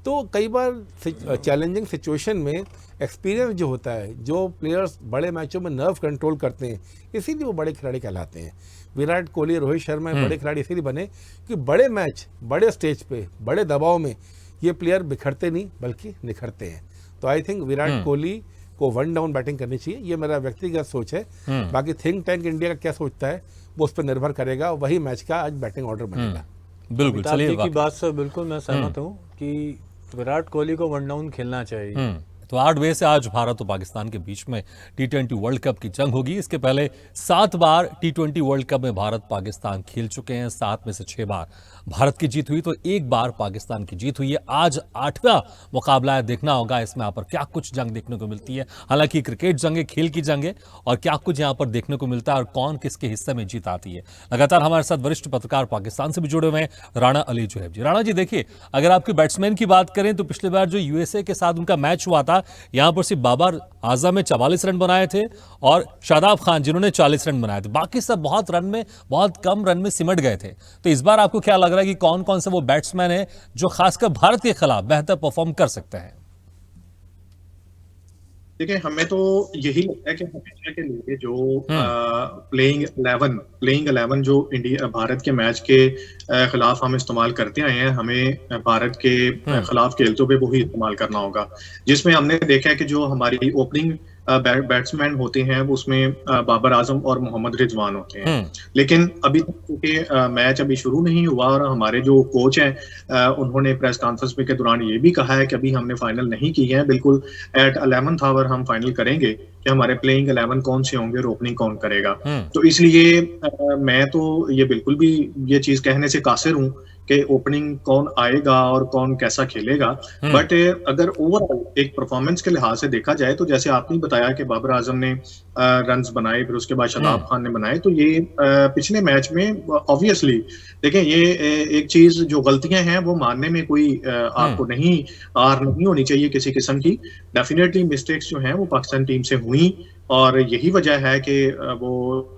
तो कई बार चैलेंजिंग सिचुएशन में एक्सपीरियंस जो होता है, जो प्लेयर्स बड़े मैचों में नर्व कंट्रोल करते हैं, इसीलिए वो बड़े खिलाड़ी कहलाते हैं। विराट कोहली, रोहित शर्मा बड़े खिलाड़ी इसीलिए बने कि बड़े मैच, बड़े स्टेज पे, बड़े दबाव में ये प्लेयर बिखरते नहीं बल्कि निखरते हैं। तो आई थिंक विराट कोहली को 1 डाउन बैटिंग करनी चाहिए, ये मेरा व्यक्तिगत सोच है। बाकी थिंक टैंक इंडिया का क्या सोचता है वो उस पर निर्भर करेगा, वही मैच का आज बैटिंग ऑर्डर बनेगा। बिल्कुल, अमिताभ जी चलिए की बात से बिल्कुल मैं सहमत हूँ कि विराट कोहली को 1 डाउन खेलना चाहिए। तो 8 बजे से आज भारत और पाकिस्तान के बीच में T20 वर्ल्ड कप की जंग होगी। इसके पहले 7 बार T20 वर्ल्ड कप में भारत पाकिस्तान खेल चुके हैं। 7 में से 6 बार भारत की जीत हुई तो 1 बार पाकिस्तान की जीत हुई है। आज 8वां मुकाबला है, देखना होगा इसमें यहाँ पर क्या कुछ जंग देखने को मिलती है। हालांकि क्रिकेट जंगे, खेल की जंगे, और क्या कुछ यहाँ पर देखने को मिलता है और कौन किसके हिस्से में जीत आती है। लगातार हमारे साथ वरिष्ठ पत्रकार पाकिस्तान से भी जुड़े हुए हैं, राणा अली जोहेब जी। राणा जी, देखिए, अगर आपके बैट्समैन की बात करें तो पिछली बार जो USA के साथ उनका मैच हुआ था, यहां पर सिर्फ बाबर आजम ने 44 रन बनाए थे और शादाब खान जिन्होंने 40 रन बनाए थे, बाकी सब बहुत कम रन में सिमट गए थे। तो इस बार आपको क्या लग रहा है कि कौन कौन से वो बैट्समैन हैं जो खासकर भारत के खिलाफ बेहतर परफॉर्म कर सकते हैं? देखिए, हमें तो यही लगता है कि हमेशा के लिए जो प्लेइंग 11 जो भारत के मैच के खिलाफ हम इस्तेमाल करते आए हैं, हमें भारत के खिलाफ खेलते हुए वही इस्तेमाल करना होगा। जिसमें हमने देखा है कि जो हमारी ओपनिंग बैट्समैन होते हैं उसमें बाबर आजम और मोहम्मद रिजवान होते हैं। लेकिन अभी तक क्योंकि मैच अभी शुरू नहीं हुआ और हमारे जो कोच हैं उन्होंने प्रेस कॉन्फ्रेंस के दौरान ये भी कहा है कि अभी हमने फाइनल नहीं की है, बिल्कुल एट 11th आवर हम फाइनल करेंगे कि हमारे प्लेइंग 11 कौन से होंगे और ओपनिंग कौन करेगा। तो इसलिए मैं तो ये बिल्कुल भी ये चीज कहने से कासिर हूँ कि ओपनिंग कौन आएगा और कौन कैसा खेलेगा। बट अगर ओवरऑल एक परफॉर्मेंस के लिहाज से देखा जाए तो जैसे आपने बताया कि बाबर आजम ने रन्स बनाए, फिर उसके बाद शादाब खान ने बनाए, तो ये पिछले मैच में ऑब्वियसली देखें, ये एक चीज जो गलतियां हैं वो मानने में कोई आपको हार नहीं होनी चाहिए किसी किस्म की। डेफिनेटली मिस्टेक्स जो हैं वो पाकिस्तान टीम से हुई और यही वजह है कि वो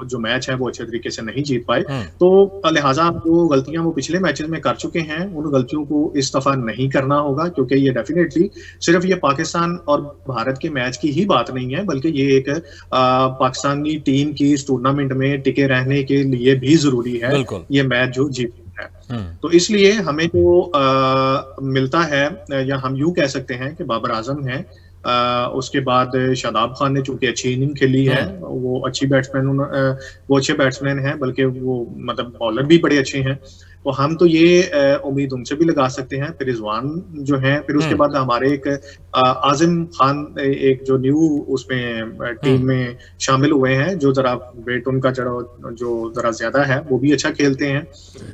जो मैच है वो अच्छे तरीके से नहीं जीत पाए। तो लिहाजा जो गलतियां वो पिछले मैचेस में कर चुके हैं, उन गलतियों को इस दफा नहीं करना होगा, क्योंकि ये डेफिनेटली सिर्फ ये पाकिस्तान और भारत के मैच की ही बात नहीं है, बल्कि ये एक पाकिस्तानी टीम की इस टूर्नामेंट में टिके रहने के लिए भी जरूरी है ये मैच जो जीतना है। तो इसलिए हमें जो मिलता है, या हम यूं कह सकते हैं कि बाबर आजम है, उसके बाद शादाब खान ने चूंकि अच्छी इनिंग खेली है, वो अच्छे बैट्समैन हैं, बल्कि वो मतलब बॉलर भी बड़े अच्छे हैं। तो हम तो ये उम्मीद उनसे भी लगा सकते हैं। फिर रिजवान जो है, फिर उसके बाद हमारे एक आजिम खान, एक जो न्यू उसमें टीम में शामिल हुए हैं, जो जरा वेट उनका जो जरा ज्यादा है, वो भी अच्छा खेलते हैं।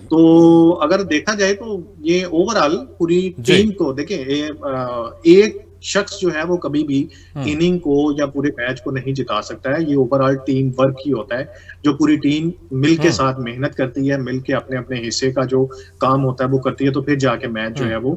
तो अगर देखा जाए तो ये ओवरऑल पूरी टीम को देखें, एक शख्स जो है वो कभी भी इनिंग को या पूरे मैच को नहीं जिता सकता है। ये ओवरऑल टीम वर्क ही होता है, जो पूरी टीम मिल के साथ मेहनत करती है, मिल के अपने अपने हिस्से का जो काम होता है वो करती है, तो फिर जाके मैच जो है वो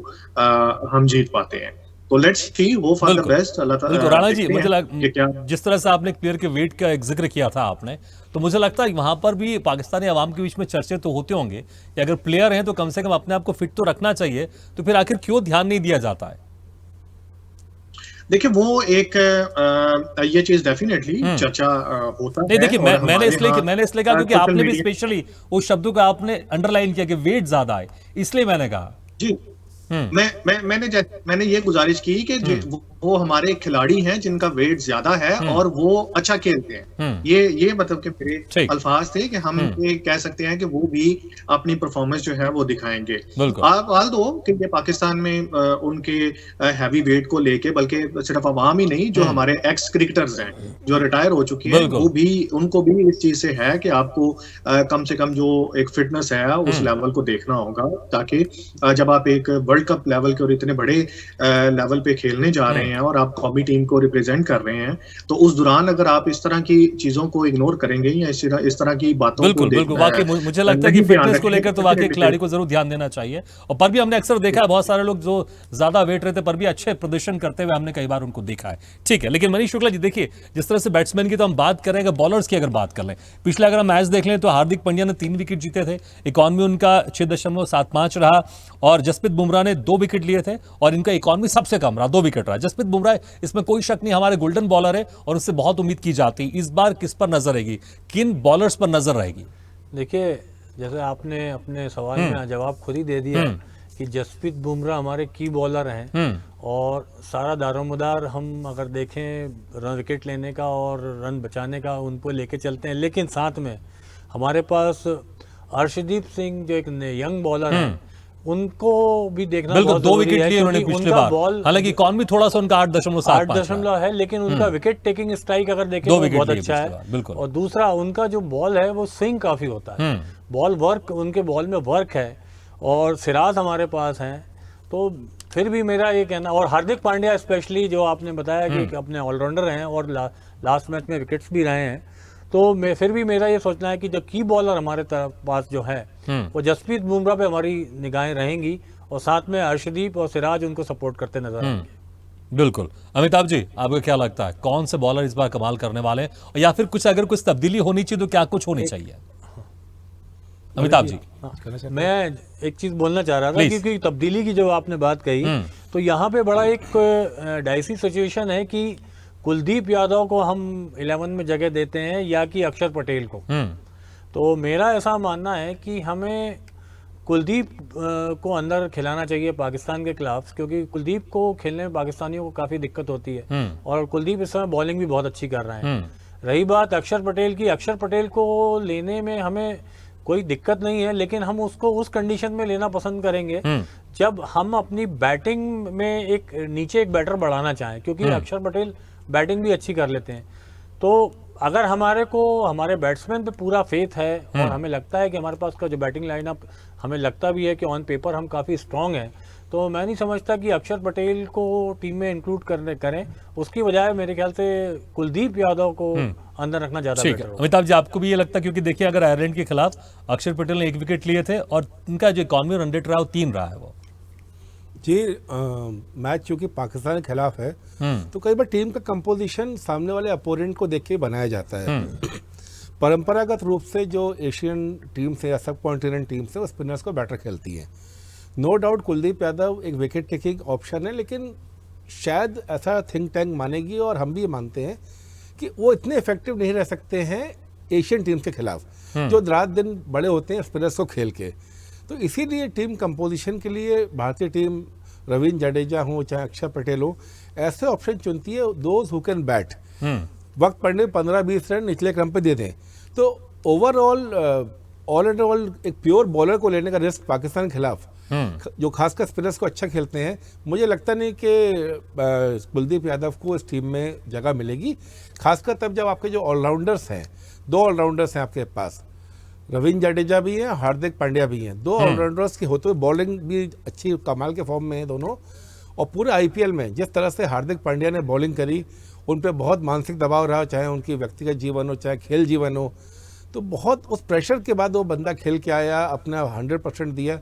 हम जीत पाते हैं। तो let's see, hope for the बिल्कुल। बेस्ट। अल्लाह ताला बिल्कुल राणा जी, देखते मुझे हैं कि क्या जिस तरह से आपने एक प्लेयर के वेट का एक जिक्र किया था आपने, तो मुझे लगता है वहां पर भी पाकिस्तानी अवाम के बीच में चर्चे तो होते होंगे कि अगर प्लेयर हैं तो कम से कम अपने आप को फिट तो रखना चाहिए, तो फिर आखिर क्यों ध्यान नहीं दिया जाता है? देखिए वो एक ये चीज डेफिनेटली चर्चा होता नहीं है। देखिए, और हमारे यहाँ, मैंने इसलिए कहा क्योंकि सोशल आपने भी मीडिया, स्पेशली उस शब्दों का आपने अंडरलाइन किया कि वेट ज्यादा है, इसलिए मैंने कहा। जी, मैंने ये गुजारिश की कि वो हमारे खिलाड़ी हैं जिनका वेट ज्यादा है और वो अच्छा खेलते हैं। ये मतलब कि मेरे ठीक। अल्फाज थे कि हम ये कह सकते हैं कि वो भी अपनी परफॉर्मेंस जो है वो दिखाएंगे। बिल्कुल। आप दो कि ये पाकिस्तान में उनके हैवी वेट को लेके, बल्कि सिर्फ अवाम ही नहीं, जो हमारे एक्स क्रिकेटर्स हैं जो रिटायर हो चुके हैं, बिल्कुल। वो भी, उनको भी इस चीज से है कि आपको कम से कम जो एक फिटनेस है उस लेवल को देखना होगा, ताकि जब आप एक वर्ल्ड कप लेवल के और इतने बड़े लेवल पे खेलने जा रहे हैं और आप कौमी टीम को रिप्रेजेंट कर रहे हैं, तो उस दौरान अगर आप इस तरह की चीजों को इग्नोर करेंगे या इस तरह की बातों बिल्कुल को बिल्कुल, वाकई मुझे लगता है कि फिटनेस को लेकर तो वाकई खिलाड़ी को जरूर ध्यान देना चाहिए। और पर भी हमने अक्सर देखा है बहुत सारे लोग जो ज्यादा वेट रहते पर भी अच्छे प्रदर्शन करते हुए हमने कई बार उनको देखा है। ठीक है, लेकिन मनीष शुक्ला जी देखिए, जिस तरह से बैट्समैन की तो हम बात कर रहे हैं, बॉलर्स की अगर बात कर लें, पिछले अगर हम मैच देख लें तो हार्दिक पांड्या ने 3 विकेट जीते थे, इकॉनमी उनका 6.75 रहा, और जसप्रीत बुमराह ने 2 विकेट लिए थे और इनका इकॉनमी सबसे कम रहा, 2 विकेट रहा। जसप्रीत बुमराह, इसमें कोई शक नहीं, हमारे गोल्डन बॉलर है और उससे बहुत उम्मीद की जाती। इस बार किस पर नजर रहेगी, किन बॉलर्स पर नजर रहेगी? देखिए, जैसे आपने अपने सवाल में जवाब खुद ही दे दिया कि जसप्रीत बुमराह हमारे की बॉलर हैं और सारा दारोमदार हम अगर देखें रन विकेट लेने का और रन बचाने का उन पर लेके चलते हैं, लेकिन साथ में हमारे पास अर्शदीप सिंह जो एक यंग बॉलर हैं, उनको भी देखना बिल्कुल, बहुत 2 जरूरी विकेट है लिए उन्होंने क्योंकि पिछले उनका बार, बॉल, हालांकि इकॉनमी थोड़ा सा उनका 8.75 है, लेकिन उनका विकेट टेकिंग स्ट्राइक अगर देखें 2 वो विकेट बहुत लिए अच्छा पिछले है। बार, बिल्कुल। और दूसरा उनका जो बॉल है वो स्विंग काफी होता है, बॉल वर्क, उनके बॉल में वर्क है। और सिराज हमारे पास हैं, तो फिर भी मेरा ये कहना, और हार्दिक पांड्या स्पेशली जो आपने बताया कि अपने ऑलराउंडर हैं और लास्ट मैच में विकेट्स भी रहे हैं, तो मैं फिर भी मेरा ये सोचना है कि जो की बॉलर हमारे पास जो है वो जसप्रीत बुमराह पे हमारी निगाहें रहेंगी और साथ में अर्शदीप और सिराज उनको सपोर्ट करते नजर आएंगे। बिल्कुल। अमिताभ जी, आपको क्या लगता है कौन से बॉलर इस बार कमाल करने वाले हैं, या फिर कुछ अगर कुछ तब्दीली होनी चाहिए तो क्या कुछ होनी चाहिए? अमिताभ जी। मैं एक चीज बोलना चाह रहा था Please. क्योंकि तब्दीली की जो आपने बात कही, तो यहाँ पे बड़ा एक डाइसी सिचुएशन है कि कुलदीप यादव को हम 11 में जगह देते हैं या कि अक्षर पटेल को। तो मेरा ऐसा मानना है कि हमें कुलदीप को अंदर खिलाना चाहिए पाकिस्तान के खिलाफ, क्योंकि कुलदीप को खेलने में पाकिस्तानियों को काफ़ी दिक्कत होती है और कुलदीप इस समय बॉलिंग भी बहुत अच्छी कर रहे हैं। रही बात अक्षर पटेल की, अक्षर पटेल को लेने में हमें कोई दिक्कत नहीं है, लेकिन हम उसको उस कंडीशन में लेना पसंद करेंगे जब हम अपनी बैटिंग में एक नीचे एक बैटर बढ़ाना चाहें, क्योंकि अक्षर पटेल बैटिंग भी अच्छी कर लेते हैं। तो अगर हमारे बैट्समैन पे पूरा फेथ है और हमें लगता है कि हमारे पास का जो बैटिंग लाइनअप, हमें लगता भी है कि ऑन पेपर हम काफ़ी स्ट्रांग हैं, तो मैं नहीं समझता कि अक्षर पटेल को टीम में इंक्लूड करें। उसकी बजाय मेरे ख्याल से कुलदीप यादव को अंदर रखना ज़्यादा बेटर होगा। अमिताभ जी, आपको भी ये लगता है? क्योंकि देखिए, अगर आयरलैंड के खिलाफ अक्षर पटेल ने 1 विकेट लिए थे और उनका जो इकॉनमी रन रेट रहा वो 3 रहा है वो जी। मैच चूंकि पाकिस्तान के खिलाफ है तो कई बार टीम का कंपोजिशन सामने वाले अपोनेंट को देख के बनाया जाता है। परंपरागत रूप से जो एशियन टीम से या सब कॉन्टिनेंट टीम से वो स्पिनर्स को बैटर खेलती है। नो डाउट कुलदीप यादव एक विकेट टेकिंग ऑप्शन है, लेकिन शायद ऐसा थिंक टैंक मानेगी और हम भी मानते हैं कि वो इतने इफेक्टिव नहीं रह सकते हैं एशियन टीम के खिलाफ, जो रात दिन बड़े होते हैं स्पिनर्स को खेल के। तो इसीलिए टीम कंपोजिशन के लिए भारतीय टीम रवींद्र जडेजा हो चाहे अक्षर पटेल हो, ऐसे ऑप्शन चुनती है दोज हु कैन बैट, वक्त पड़ने 15-20 रन निचले क्रम पे दे दें। तो ओवरऑल ऑल एंड ऑल एक प्योर बॉलर को लेने का रिस्क पाकिस्तान के खिलाफ, जो खासकर स्पिनर्स को अच्छा खेलते हैं, मुझे लगता नहीं कि कुलदीप यादव को इस टीम में जगह मिलेगी। खासकर तब जब आपके जो ऑलराउंडर्स हैं, 2 ऑलराउंडर्स हैं आपके पास, रवींद्र जडेजा भी हैं, हार्दिक पांड्या भी हैं, 2 ऑलराउंडर्स की होते हुए बॉलिंग भी अच्छी कमाल के फॉर्म में है दोनों। और पूरे आईपीएल में जिस तरह से हार्दिक पांड्या ने बॉलिंग करी, उन पर बहुत मानसिक दबाव रहा, चाहे उनकी व्यक्तिगत जीवन हो चाहे खेल जीवन हो, तो बहुत उस प्रेशर के बाद वो बंदा खेल के आया, अपना 100% दिया।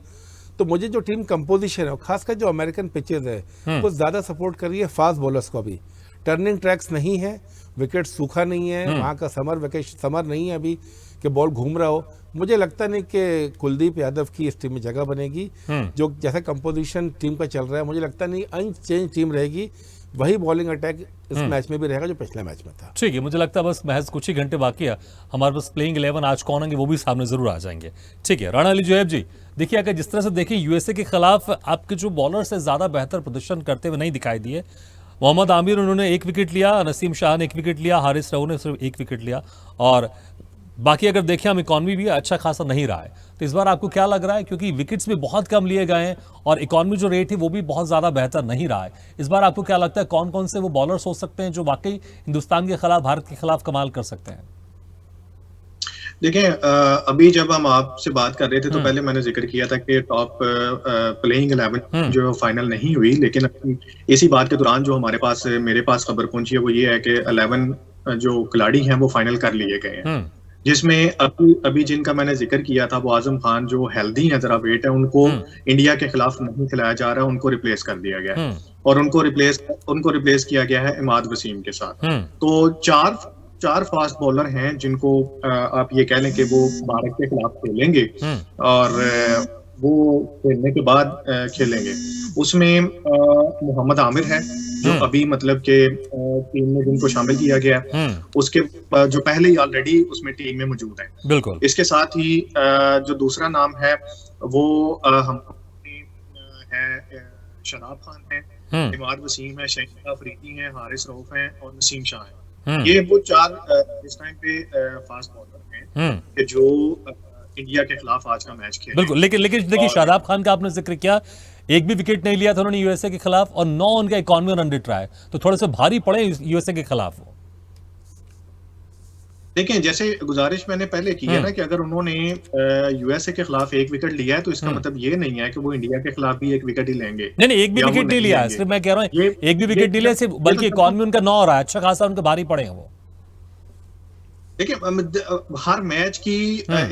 तो तो मुझे जो टीम कंपोजिशन है, खासकर जो अमेरिकन पिचेज है वो ज़्यादा सपोर्ट कर रही है फास्ट बॉलर्स को। अभी टर्निंग ट्रैक्स नहीं है, विकेट सूखा नहीं है, वहाँ का समर नहीं है अभी कि बॉल घूम रहा हो। मुझे लगता नहीं कि कुलदीप यादव की इस टीम में जगह बनेगी। जो जैसा कंपोजिशन टीम का चल रहा है, मुझे लगता नहीं अनचेंज टीम रहेगी। वही बॉलिंग अटैक इस मैच में भी रहेगा जो पिछले मैच में था। ठीक है, मुझे लगता है बस महज कुछ ही घंटे बाकी है, हमारे पास प्लेइंग 11 आज कौन होंगे वो भी सामने जरूर आ जाएंगे। ठीक है, राणा अली जोएब जी, देखिए अगर जिस तरह से देखिए यूएसए के खिलाफ आपके जो बॉलर से ज्यादा बेहतर प्रदर्शन करते हुए नहीं दिखाई दिए। मोहम्मद आमिर उन्होंने 1 विकेट लिया, नसीम शाह ने 1 विकेट लिया, हारिस राव ने सिर्फ 1 विकेट लिया, और बाकी अगर देखें हम इकॉनमी भी अच्छा खासा नहीं रहा है। तो इस बार आपको क्या लग रहा है, क्योंकि विकेट्स भी बहुत कम लिए गए हैं और इकॉनमी जो रेट है वो भी बहुत ज्यादा बेहतर नहीं रहा है, इस बार आपको क्या लगता है कौन कौन से वो बॉलर्स हो सकते हैं जो वाकई हिंदुस्तान के खिलाफ, भारत के खिलाफ कमाल कर सकते हैं? देखिए, अभी जब हम आपसे बात कर रहे थे तो पहले मैंने जिक्र किया था कि टॉप प्लेइंग 11 जो फाइनल नहीं हुई, लेकिन इसी बात के दौरान जो मेरे पास खबर पहुंची है वो ये है कि 11 जो खिलाड़ी हैं वो फाइनल कर लिए गए हैं, जिसमें अभी जिनका मैंने जिक्र किया था वो आजम खान जो हेल्दी है, जरा वेट है, उनको इंडिया के खिलाफ नहीं खिलाया जा रहा है, उनको रिप्लेस कर दिया गया है और उनको रिप्लेस किया गया है इमाद वसीम के साथ। तो चार फास्ट बॉलर हैं जिनको आप ये कह लें कि वो भारत के खिलाफ खेलेंगे और वो खेलने के बाद खेलेंगे। उसमें मोहम्मद आमिर है जो अभी मतलब के टीम में जिनको शामिल किया गया है, उसके जो पहले ही ऑलरेडी उसमें टीम में मौजूद है। बिल्कुल। इसके साथ ही जो दूसरा नाम है वो हम है शदाब खान है, इमाद वसीम है, शहीद अफरीदी है, हारिस रऊफ है और नसीम शाह है। ये वो 4 इस टाइम पे फास्ट बॉलर हैं कि जो इंडिया के खिलाफ आज का मैच खेले। बिल्कुल, लेकिन देखिए शादाब खान का आपने जिक्र किया, 1 भी विकेट नहीं लिया था उन्होंने यूएसए के खिलाफ और 9 उनका इकॉनमी रन रेट रहा है, तो थोड़े से भारी पड़े यूएसए के खिलाफ। देखिए, जैसे गुजारिश मैंने पहले की है ना कि अगर उन्होंने यूएसए के खिलाफ 1 विकेट लिया है तो इसका मतलब ये नहीं है कि वो इंडिया के खिलाफ भी 1 विकेट ही लेंगे। नहीं, 1 भी विकेट नहीं लिया है, सिर्फ मैं कह रहा हूँ 1 भी विकेट नहीं लिया सिर्फ, बल्कि इकॉनमी उनका 9 रहा है, अच्छा खासा उनके भारी पड़े हैं वो। देखिए, हर मैच की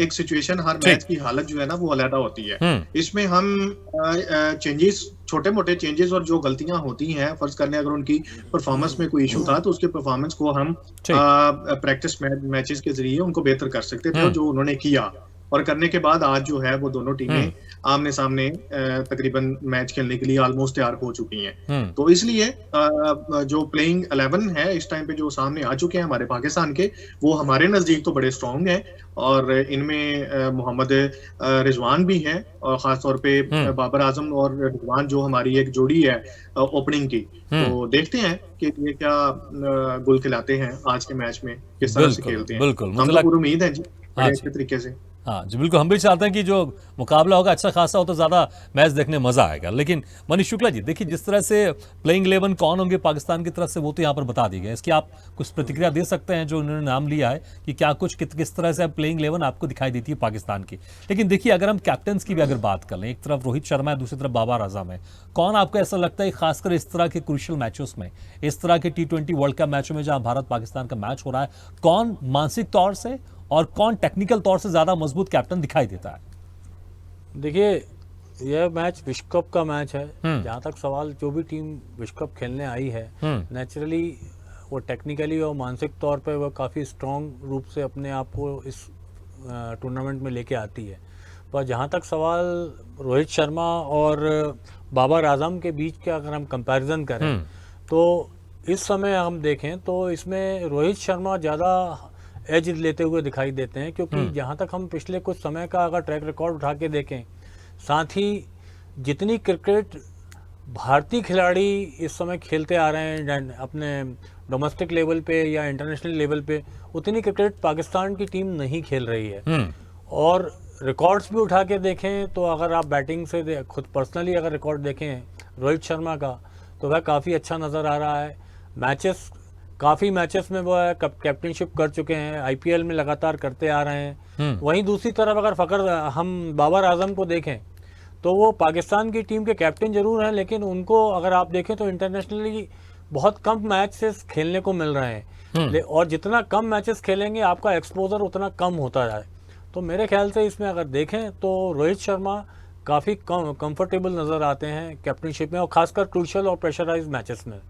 एक सिचुएशन, हर मैच की हालत जो है ना वो अलग होती है। इसमें हम चेंजेस, छोटे मोटे चेंजेस और जो गलतियां होती हैं, फर्ज करने अगर उनकी परफॉर्मेंस में कोई इशू था तो उसके परफॉर्मेंस को हम प्रैक्टिस मैचेस के जरिए उनको बेहतर कर सकते थे, जो उन्होंने किया और करने के बाद आज जो है वो दोनों टीमें आमने सामने तकरीबन मैच खेलने के लिए ऑलमोस्ट तैयार हो चुकी हैं। तो इसलिए जो प्लेइंग 11 है इस टाइम पे जो सामने आ चुके हैं हमारे पाकिस्तान के, वो हमारे नजदीक तो बड़े स्ट्रॉन्ग हैं और इनमें मोहम्मद रिजवान भी हैं और खासतौर पे बाबर आजम और रिजवान जो हमारी एक जोड़ी है ओपनिंग की। तो देखते हैं कि ये क्या गुल खिलाते हैं आज के मैच में, किस तरह से खेलते हैं। हम तो पूरी उम्मीद है जी बड़े अच्छे तरीके से। हाँ जी, बिल्कुल, हम भी चाहते हैं कि जो मुकाबला होगा अच्छा खासा हो तो ज़्यादा मैच देखने में मज़ा आएगा। लेकिन मनीष शुक्ला जी, देखिए जिस तरह से प्लेइंग 11 कौन होंगे पाकिस्तान की तरफ से वो तो यहाँ पर बता दी गए, इसकी आप कुछ प्रतिक्रिया दे सकते हैं जो उन्होंने नाम लिया है कि क्या कुछ किस तरह से प्लेइंग 11 आपको दिखाई देती है पाकिस्तान की। लेकिन देखिए अगर हम कैप्टन्स की भी अगर बात कर लें, एक तरफ रोहित शर्मा है, दूसरी तरफ बाबर आजम है, कौन आपको ऐसा लगता है खासकर इस तरह के क्रूशियल मैचेस में, इस तरह के T20 वर्ल्ड कप मैचों में जहाँ भारत पाकिस्तान का मैच हो रहा है, कौन मानसिक तौर से और कौन टेक्निकल तौर से ज्यादा मजबूत कैप्टन दिखाई देता है? देखिए, यह मैच विश्व कप का मैच है। जहां तक सवाल, जो भी टीम विश्व कप खेलने आई है नेचुरली वो टेक्निकली और मानसिक तौर पे वो काफ़ी स्ट्रॉन्ग रूप से अपने आप को इस टूर्नामेंट में लेके आती है। पर जहां तक सवाल रोहित शर्मा और बाबर आजम के बीच के अगर हम कंपैरिजन करें तो इस समय हम देखें तो इसमें रोहित शर्मा ज़्यादा एज लेते हुए दिखाई देते हैं, क्योंकि जहां तक हम पिछले कुछ समय का अगर ट्रैक रिकॉर्ड उठा के देखें, साथ ही जितनी क्रिकेट भारतीय खिलाड़ी इस समय खेलते आ रहे हैं अपने डोमेस्टिक लेवल पे या इंटरनेशनल लेवल पे, उतनी क्रिकेट पाकिस्तान की टीम नहीं खेल रही है। और रिकॉर्ड्स भी उठा के देखें तो अगर आप बैटिंग से खुद पर्सनली अगर रिकॉर्ड देखें रोहित शर्मा का, तो वह काफ़ी अच्छा नज़र आ रहा है। काफ़ी मैचेस में वो कैप्टनशिप कर चुके हैं, IPL में लगातार करते आ रहे हैं। वहीं दूसरी तरफ अगर हम बाबर आजम को देखें तो वो पाकिस्तान की टीम के कैप्टन जरूर हैं, लेकिन उनको अगर आप देखें तो इंटरनेशनली बहुत कम मैचेस खेलने को मिल रहे हैं और जितना कम मैचेस खेलेंगे आपका एक्सपोजर उतना कम होता जाए। तो मेरे ख्याल से इसमें अगर देखें तो रोहित शर्मा काफ़ी कंफर्टेबल नज़र आते हैं कैप्टनशिप में, और खासकर क्रूशियल और प्रेशराइज मैचेस में।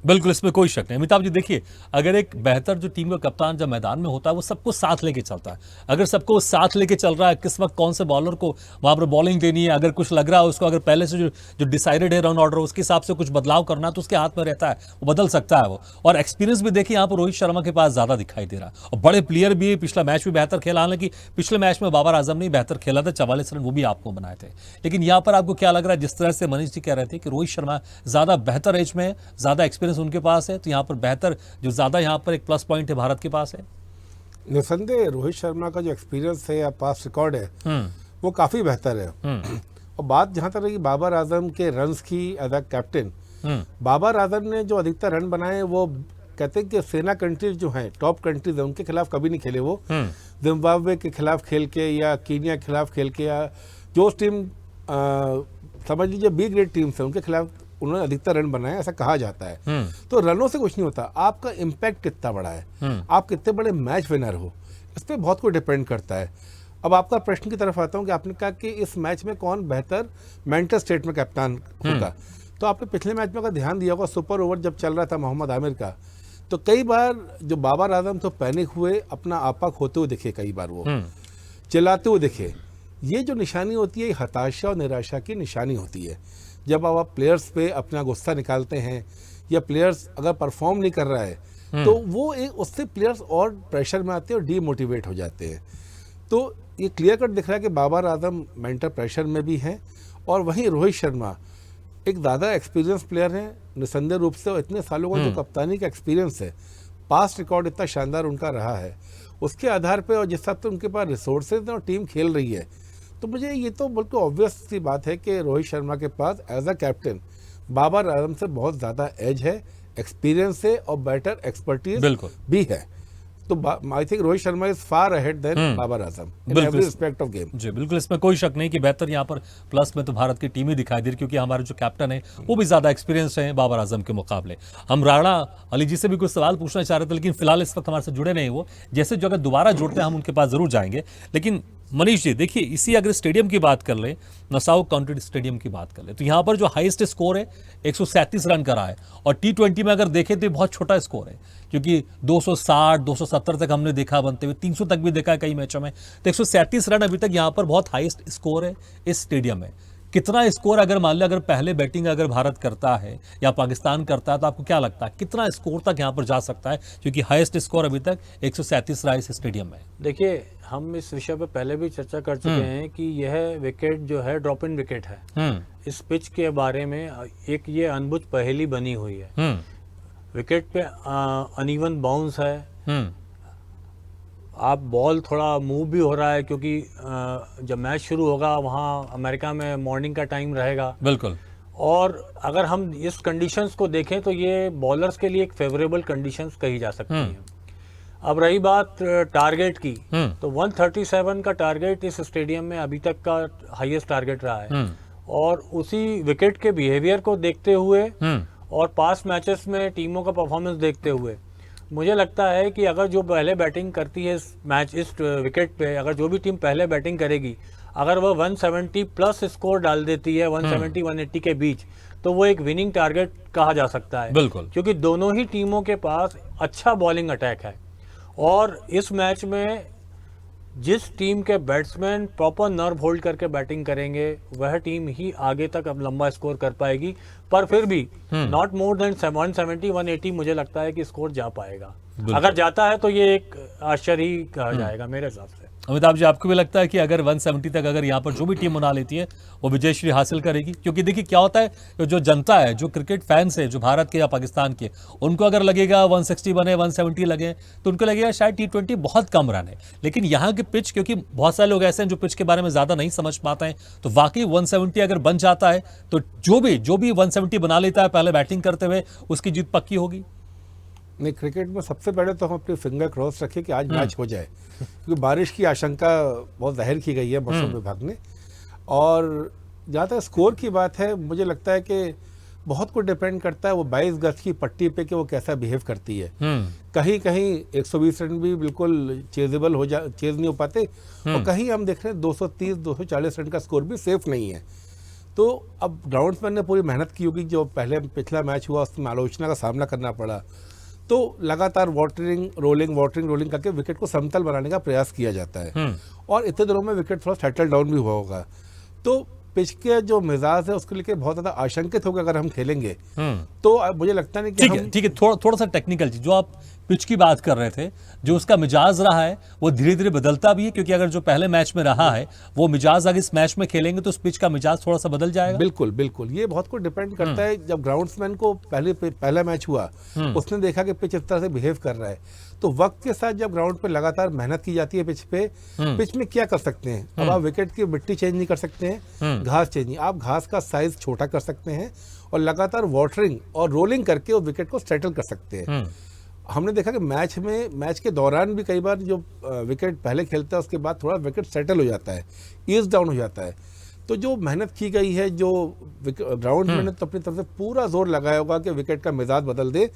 बिल्कुल, इसमें कोई शक नहीं। अमिताभ जी देखिए, अगर एक बेहतर जो टीम का कप्तान जब मैदान में होता है वो सबको साथ लेके चलता है। अगर सबको साथ लेके चल रहा है, किस वक्त कौन से बॉलर को वहां पर बॉलिंग देनी है, अगर कुछ लग रहा है उसको, अगर पहले से जो डिसाइडेड है रन ऑर्डर उसके हिसाब से कुछ बदलाव करना है तो उसके हाथ में रहता है, वो बदल सकता है वो। और एक्सपीरियंस भी देखिए यहाँ पर रोहित शर्मा के पास ज्यादा दिखाई दे रहा है, और बड़े प्लेयर भी। पिछला मैच भी बेहतर खेला, हालांकि पिछले मैच में बाबर आजम ने बेहतर खेला था, 44 रन वो भी आपको बनाए थे। लेकिन यहाँ पर आपको क्या लग रहा है, जिस तरह से मनीष जी कह रहे थे कि रोहित शर्मा ज्यादा बेहतर एज में है, ज्यादा एक्सपीरियंस उनके पास है, तो यहाँ पर बेहतर जो ज्यादा यहाँ पर एक प्लस पॉइंट है भारत के पास है? निसंदेह रोहित शर्मा का जो एक्सपीरियंस है या पास रिकॉर्ड है वो काफ़ी बेहतर है। और बात जहाँ तक रही बाबर आजम के रन्स की as a captain, Babar Azam ने जो अधिकतर रन बनाए वो कहते हैं कि सेना कंट्रीज जो हैं, टॉप कंट्रीज हैं, उनके खिलाफ कभी नहीं खेले वो। जिम्बाब्वे के खिलाफ खेल के या कीनिया के खिलाफ खेल के, या जो टीम समझ लीजिए बी ग्रेड टीम्स है उनके खिलाफ उन्होंने अधिकतर रन बनाए, ऐसा कहा जाता है। तो रनों से कुछ नहीं होता, आपका इम्पैक्ट कितना बड़ा है, आप कितने बड़े मैच विनर हो, इस पर बहुत कुछ डिपेंड करता है। अब आपका प्रश्न की तरफ आता हूँ कि आपने कहा कि इस मैच में कौन बेहतर मेंटल स्टेट में कप्तान होगा। तो आपने पिछले मैच में अगर ध्यान दिया होगा, सुपर ओवर जब चल रहा था मोहम्मद आमिर का, तो कई बार जो बाबर आजम तो पैनिक हुए, अपना आपा खोते हुए दिखे, कई बार वो चिल्लाते हुए दिखे। ये जो निशानी होती है, हताशा और निराशा की निशानी होती है। जब आप प्लेयर्स पे अपना गुस्सा निकालते हैं या प्लेयर्स अगर परफॉर्म नहीं कर रहा है तो वो एक उससे प्लेयर्स और प्रेशर में आते हैं और डीमोटिवेट हो जाते हैं। तो ये क्लियर कट दिख रहा है कि बाबर आजम मेंटल प्रेशर में भी हैं, और वहीं रोहित शर्मा एक ज़्यादा एक्सपीरियंस प्लेयर हैं निसंदेह रूप से, और इतने सालों का जो कप्तानी का एक्सपीरियंस है, पास्ट रिकॉर्ड इतना शानदार उनका रहा है, उसके आधार पर और जिस हिसाब से उनके पास रिसोर्सेज और टीम खेल रही है, तो मुझे ये तो बिल्कुल ऑब्वियस सी बात है कि रोहित शर्मा के पास as a captain Babar Azam से बहुत ज़्यादा एज है, एक्सपीरियंस है और बेटर एक्सपर्टीज भी है। तो I think Rohit Sharma is far ahead than Babar Azam in every respect of game. जी बिल्कुल, इसमें कोई शक नहीं कि बेहतर यहाँ पर प्लस में तो भारत की टीम ही दिखाई दे रही, क्योंकि हमारे जो कैप्टन है वो भी ज्यादा एक्सपीरियंस है बाबर आजम के मुकाबले। हम राणा अली जी से भी कुछ सवाल पूछना चाह रहे थे, लेकिन फिलहाल इस वक्त हमारे से जुड़े नहीं वो, जैसे जो अगर दोबारा जुड़ते हैं हम उनके पास जरूर जाएंगे। लेकिन मनीष जी देखिए, इसी अगर स्टेडियम की बात कर ले, नसाउ काउंटी स्टेडियम की बात कर ले, तो यहाँ पर जो हाईएस्ट स्कोर है 137 रन का रहा है, और T20 में अगर देखें तो बहुत छोटा स्कोर है, क्योंकि 260 270 तक हमने देखा बनते हुए, 300 तक भी देखा है कई मैचों में। तो 137 रन अभी तक यहाँ पर बहुत हाईएस्ट स्कोर है इस स्टेडियम में। कितना स्कोर अगर मान लिया अगर पहले बैटिंग अगर भारत करता है या पाकिस्तान करता है, तो आपको क्या लगता है कितना स्कोर तक यहाँ पर जा सकता है, क्योंकि हाईएस्ट स्कोर अभी तक 137 रहा है इस स्टेडियम में? देखिए, हम इस विषय पर पहले भी चर्चा कर चुके हैं कि यह विकेट जो है ड्रॉप इन विकेट है। इस पिच के बारे में एक ये अनबुझ पहेली बनी हुई है। विकेट पे अनइवन बाउंस है, आप बॉल थोड़ा मूव भी हो रहा है, क्योंकि जब मैच शुरू होगा वहाँ अमेरिका में मॉर्निंग का टाइम रहेगा। बिल्कुल। और अगर हम इस कंडीशंस को देखें तो ये बॉलर्स के लिए एक फेवरेबल कंडीशंस कही जा सकती हैं। अब रही बात टारगेट की, तो 137 का टारगेट इस स्टेडियम में अभी तक का हाईएस्ट टारगेट रहा है, और उसी विकेट के बिहेवियर को देखते हुए और पास्ट मैचेस में टीमों का परफॉर्मेंस देखते हुए मुझे लगता है कि अगर जो पहले बैटिंग करती है इस विकेट पे, अगर जो भी टीम पहले बैटिंग करेगी, अगर वह 170 प्लस स्कोर डाल देती है 170-180 के बीच, तो वो एक विनिंग टारगेट कहा जा सकता है। बिल्कुल, क्योंकि दोनों ही टीमों के पास अच्छा बॉलिंग अटैक है, और इस मैच में जिस टीम के बैट्समैन प्रॉपर नर्व होल्ड करके बैटिंग करेंगे वह टीम ही आगे तक अब लंबा स्कोर कर पाएगी। पर फिर भी नॉट मोर देन 170-180 मुझे लगता है कि स्कोर जा पाएगा। अगर जाता है तो ये एक आश्चर्य ही कहा जाएगा मेरे हिसाब से। अमिताभ जी, आपको भी लगता है कि अगर 170 तक अगर यहाँ पर जो भी टीम बना लेती है वो विजयश्री हासिल करेगी? क्योंकि देखिए क्या होता है, जो जनता है, जो क्रिकेट फैंस है, जो भारत के या पाकिस्तान के, उनको अगर लगेगा 160 बने 170 लगे तो उनको लगेगा शायद T20 बहुत कम रन है। लेकिन यहाँ की पिच, क्योंकि बहुत सारे लोग ऐसे हैं जो पिच के बारे में ज़्यादा नहीं समझ पाते हैं, तो वाकई 170 अगर बन जाता है तो जो भी 170 बना लेता है पहले बैटिंग करते हुए, उसकी जीत पक्की होगी। नहीं, क्रिकेट में सबसे पहले तो हम अपनी फिंगर क्रॉस रखें कि आज मैच हो जाए, क्योंकि बारिश की आशंका बहुत जाहिर की गई है मौसम विभाग ने। और जहाँ तक स्कोर की बात है, मुझे लगता है कि बहुत कुछ डिपेंड करता है वो 22 गज की पट्टी पे कि वो कैसा बिहेव करती है। कहीं कहीं 120 रन भी बिल्कुल चेज नहीं हो पाते, और कहीं हम देख रहे हैं 230-240 रन का स्कोर भी सेफ नहीं है। तो अब ग्राउंड्समैन ने पूरी मेहनत की होगी, जो पिछला मैच हुआ उसमें आलोचना का सामना करना पड़ा, तो लगातार वाटरिंग रोलिंग करके विकेट को समतल बनाने का प्रयास किया जाता है, और इतने दिनों में विकेट थोड़ा सेटल डाउन भी हुआ होगा। तो पिच के जो मिजाज है उसको लेके बहुत ज्यादा आशंकित होकर अगर हम खेलेंगे तो मुझे लगता नहीं कि ठीक है, थोड़ा सा टेक्निकल चीज, जो आप पिच की बात कर रहे थे, जो उसका मिजाज रहा है वो धीरे धीरे बदलता भी है, क्योंकि अगर जो पहले मैच में रहा है वो मिजाज अगर इस मैच में खेलेंगे तो उस पिच का मिजाज थोड़ा सा बदल जाएगा। बिल्कुल ये बहुत कुछ डिपेंड करता है। जब ग्राउंड्समैन को पहला मैच हुआ उसने देखा कि पिच इस तरह से बिहेव कर रहा है, तो वक्त के साथ जब ग्राउंड पे लगातार मेहनत की जाती है पिच में क्या कर सकते हैं। अब आप विकेट की मिट्टी चेंज नहीं कर सकते हैं, घास चेंज नहीं, आप घास का साइज छोटा कर सकते हैं और लगातार वाटरिंग और रोलिंग करके उस विकेट को सेटल कर सकते हैं। हमने देखा कि मैच के दौरान भी कई बार जो विकेट पहले खेलता है उसके बाद थोड़ा विकेट सेटल हो जाता है, ईज डाउन हो जाता है। तो जो मेहनत की गई है, जो ग्राउंड में तो अपनी तरफ से पूरा जोर लगाया होगा कि विकेट का मिजाज बदल दे,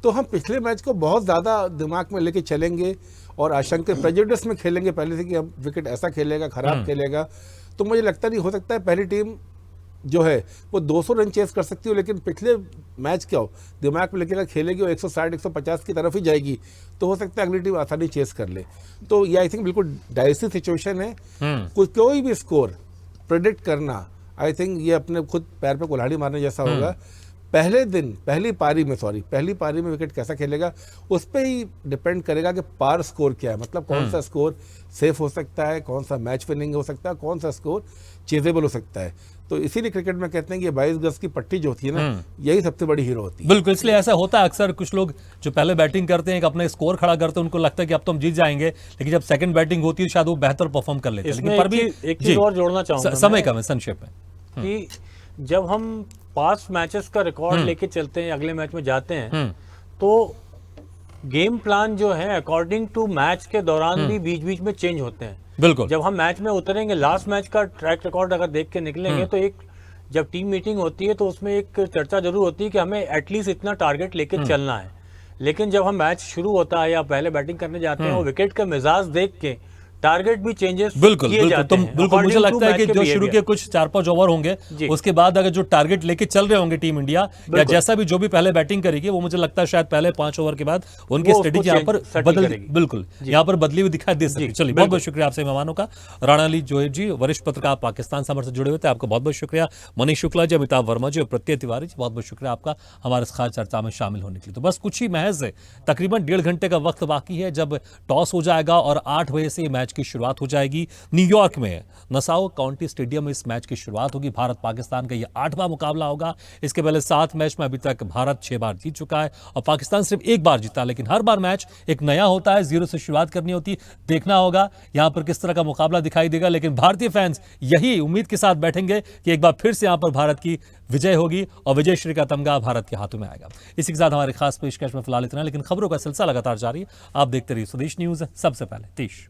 तो हम पिछले मैच को बहुत ज़्यादा दिमाग में लेके चलेंगे और आशंका प्रेजुडिस में खेलेंगे पहले से कि हम विकेट ऐसा खेलेगा, खराब खेलेगा। तो मुझे लगता नहीं, हो सकता है पहली टीम जो है वो 200 रन चेस कर सकती हो, लेकिन पिछले मैच क्या हो दिमाग में लेकर खेलेगी और 160-150 की तरफ ही जाएगी, तो हो सकता है अगली टीम आसानी चेस कर ले। तो ये आई थिंक बिल्कुल डाइसी सिचुएशन है। कोई भी स्कोर प्रेडिक्ट करना, आई थिंक ये अपने खुद पैर पे कुल्हाड़ी मारने जैसा होगा। पहली पारी में विकेट कैसा खेलेगा उस पर ही डिपेंड करेगा कि पार स्कोर क्या है, मतलब कौन सा स्कोर सेफ हो सकता है, कौन सा मैच विनिंग हो सकता है, कौन सा स्कोर चेजेबल हो सकता है। तो इसीलिए क्रिकेट में कहते हैं कि 22 गज की पट्टी जो होती है ना, यही सबसे बड़ी हीरो होती है। बिल्कुल, इसलिए ऐसा होता है अक्सर, कुछ लोग जो पहले बैटिंग करते हैं एक अपने स्कोर खड़ा करते हैं, उनको लगता है कि अब तो हम जीत जाएंगे, लेकिन जब सेकंड बैटिंग होती है शायद वो बेहतर परफॉर्म कर लेते हैं। लेकिन पर भी एक चीज और जोड़ना चाहूंगा, समय कम है, संक्षेप में, कि जब हम पास्ट मैचेस का रिकॉर्ड लेके चलते हैं, अगले मैच में जाते हैं, तो गेम प्लान जो है अकॉर्डिंग टू मैच के दौरान भी बीच बीच में चेंज होते हैं। बिल्कुल, जब हम मैच में उतरेंगे, लास्ट मैच का ट्रैक रिकॉर्ड अगर देख के निकलेंगे, तो एक जब टीम मीटिंग होती है तो उसमें एक चर्चा जरूर होती है कि हमें एटलीस्ट इतना टारगेट लेके चलना है। लेकिन जब हम मैच शुरू होता है या पहले बैटिंग करने जाते हैं, वो विकेट का मिजाज देख के टारगेट भी चेंजेस बिल्कुल मुझे लगता है कि जो शुरू के कुछ 4-5 ओवर होंगे उसके बाद अगर जो टारगेट लेके चल रहे होंगे टीम इंडिया या जैसा भी जो भी पहले बैटिंग करेगी, वो मुझे लगता है शायद पहले 5 ओवर के बाद उनकी स्ट्रेटेजी यहाँ पर यहाँ पर बदली हुई दिखाई दे सकती है। चलिए, बहुत बहुत शुक्रिया आपसे मेहमानों का। राणा अली जोहेब जी, वरिष्ठ पत्रकार पाकिस्तान समर से जुड़े हुए थे, आपको बहुत बहुत शुक्रिया। मनीष शुक्ला जी, अमिताभ वर्मा जी और प्रत्यय तिवारी जी, बहुत बहुत शुक्रिया आपका हमारे इस खास चर्चा में शामिल होने के लिए। तो बस कुछ ही महज तकरीबन 1.5 घंटे का वक्त बाकी है जब टॉस हो जाएगा और 8 बजे से मैच की शुरुआत हो जाएगी। न्यूयॉर्क में नसाओ काउंटी स्टेडियम में इस मैच की शुरुआत होगी। भारत पाकिस्तान का यह 8वां मुकाबला होगा। इसके पहले 7 मैच में अभी तक भारत 6 बार जीत चुका है और पाकिस्तान सिर्फ 1 बार जीता, लेकिन हर बार मैच एक नया होता है, 0 से शुरुआत करनी होती। देखना होगा यहां पर किस तरह का मुकाबला दिखाई देगा, लेकिन भारतीय फैंस यही उम्मीद के साथ बैठेंगे कि एक बार फिर से यहां पर भारत की विजय होगी और विजय श्री का तमगा भारत के हाथों में आएगा। इसी के साथ हमारे खास पेशकश में फिलहाल इतना, लेकिन खबरों का सिलसिला लगातार जारी है। आप देखते रहिए स्वदेश न्यूज, सबसे पहले देश।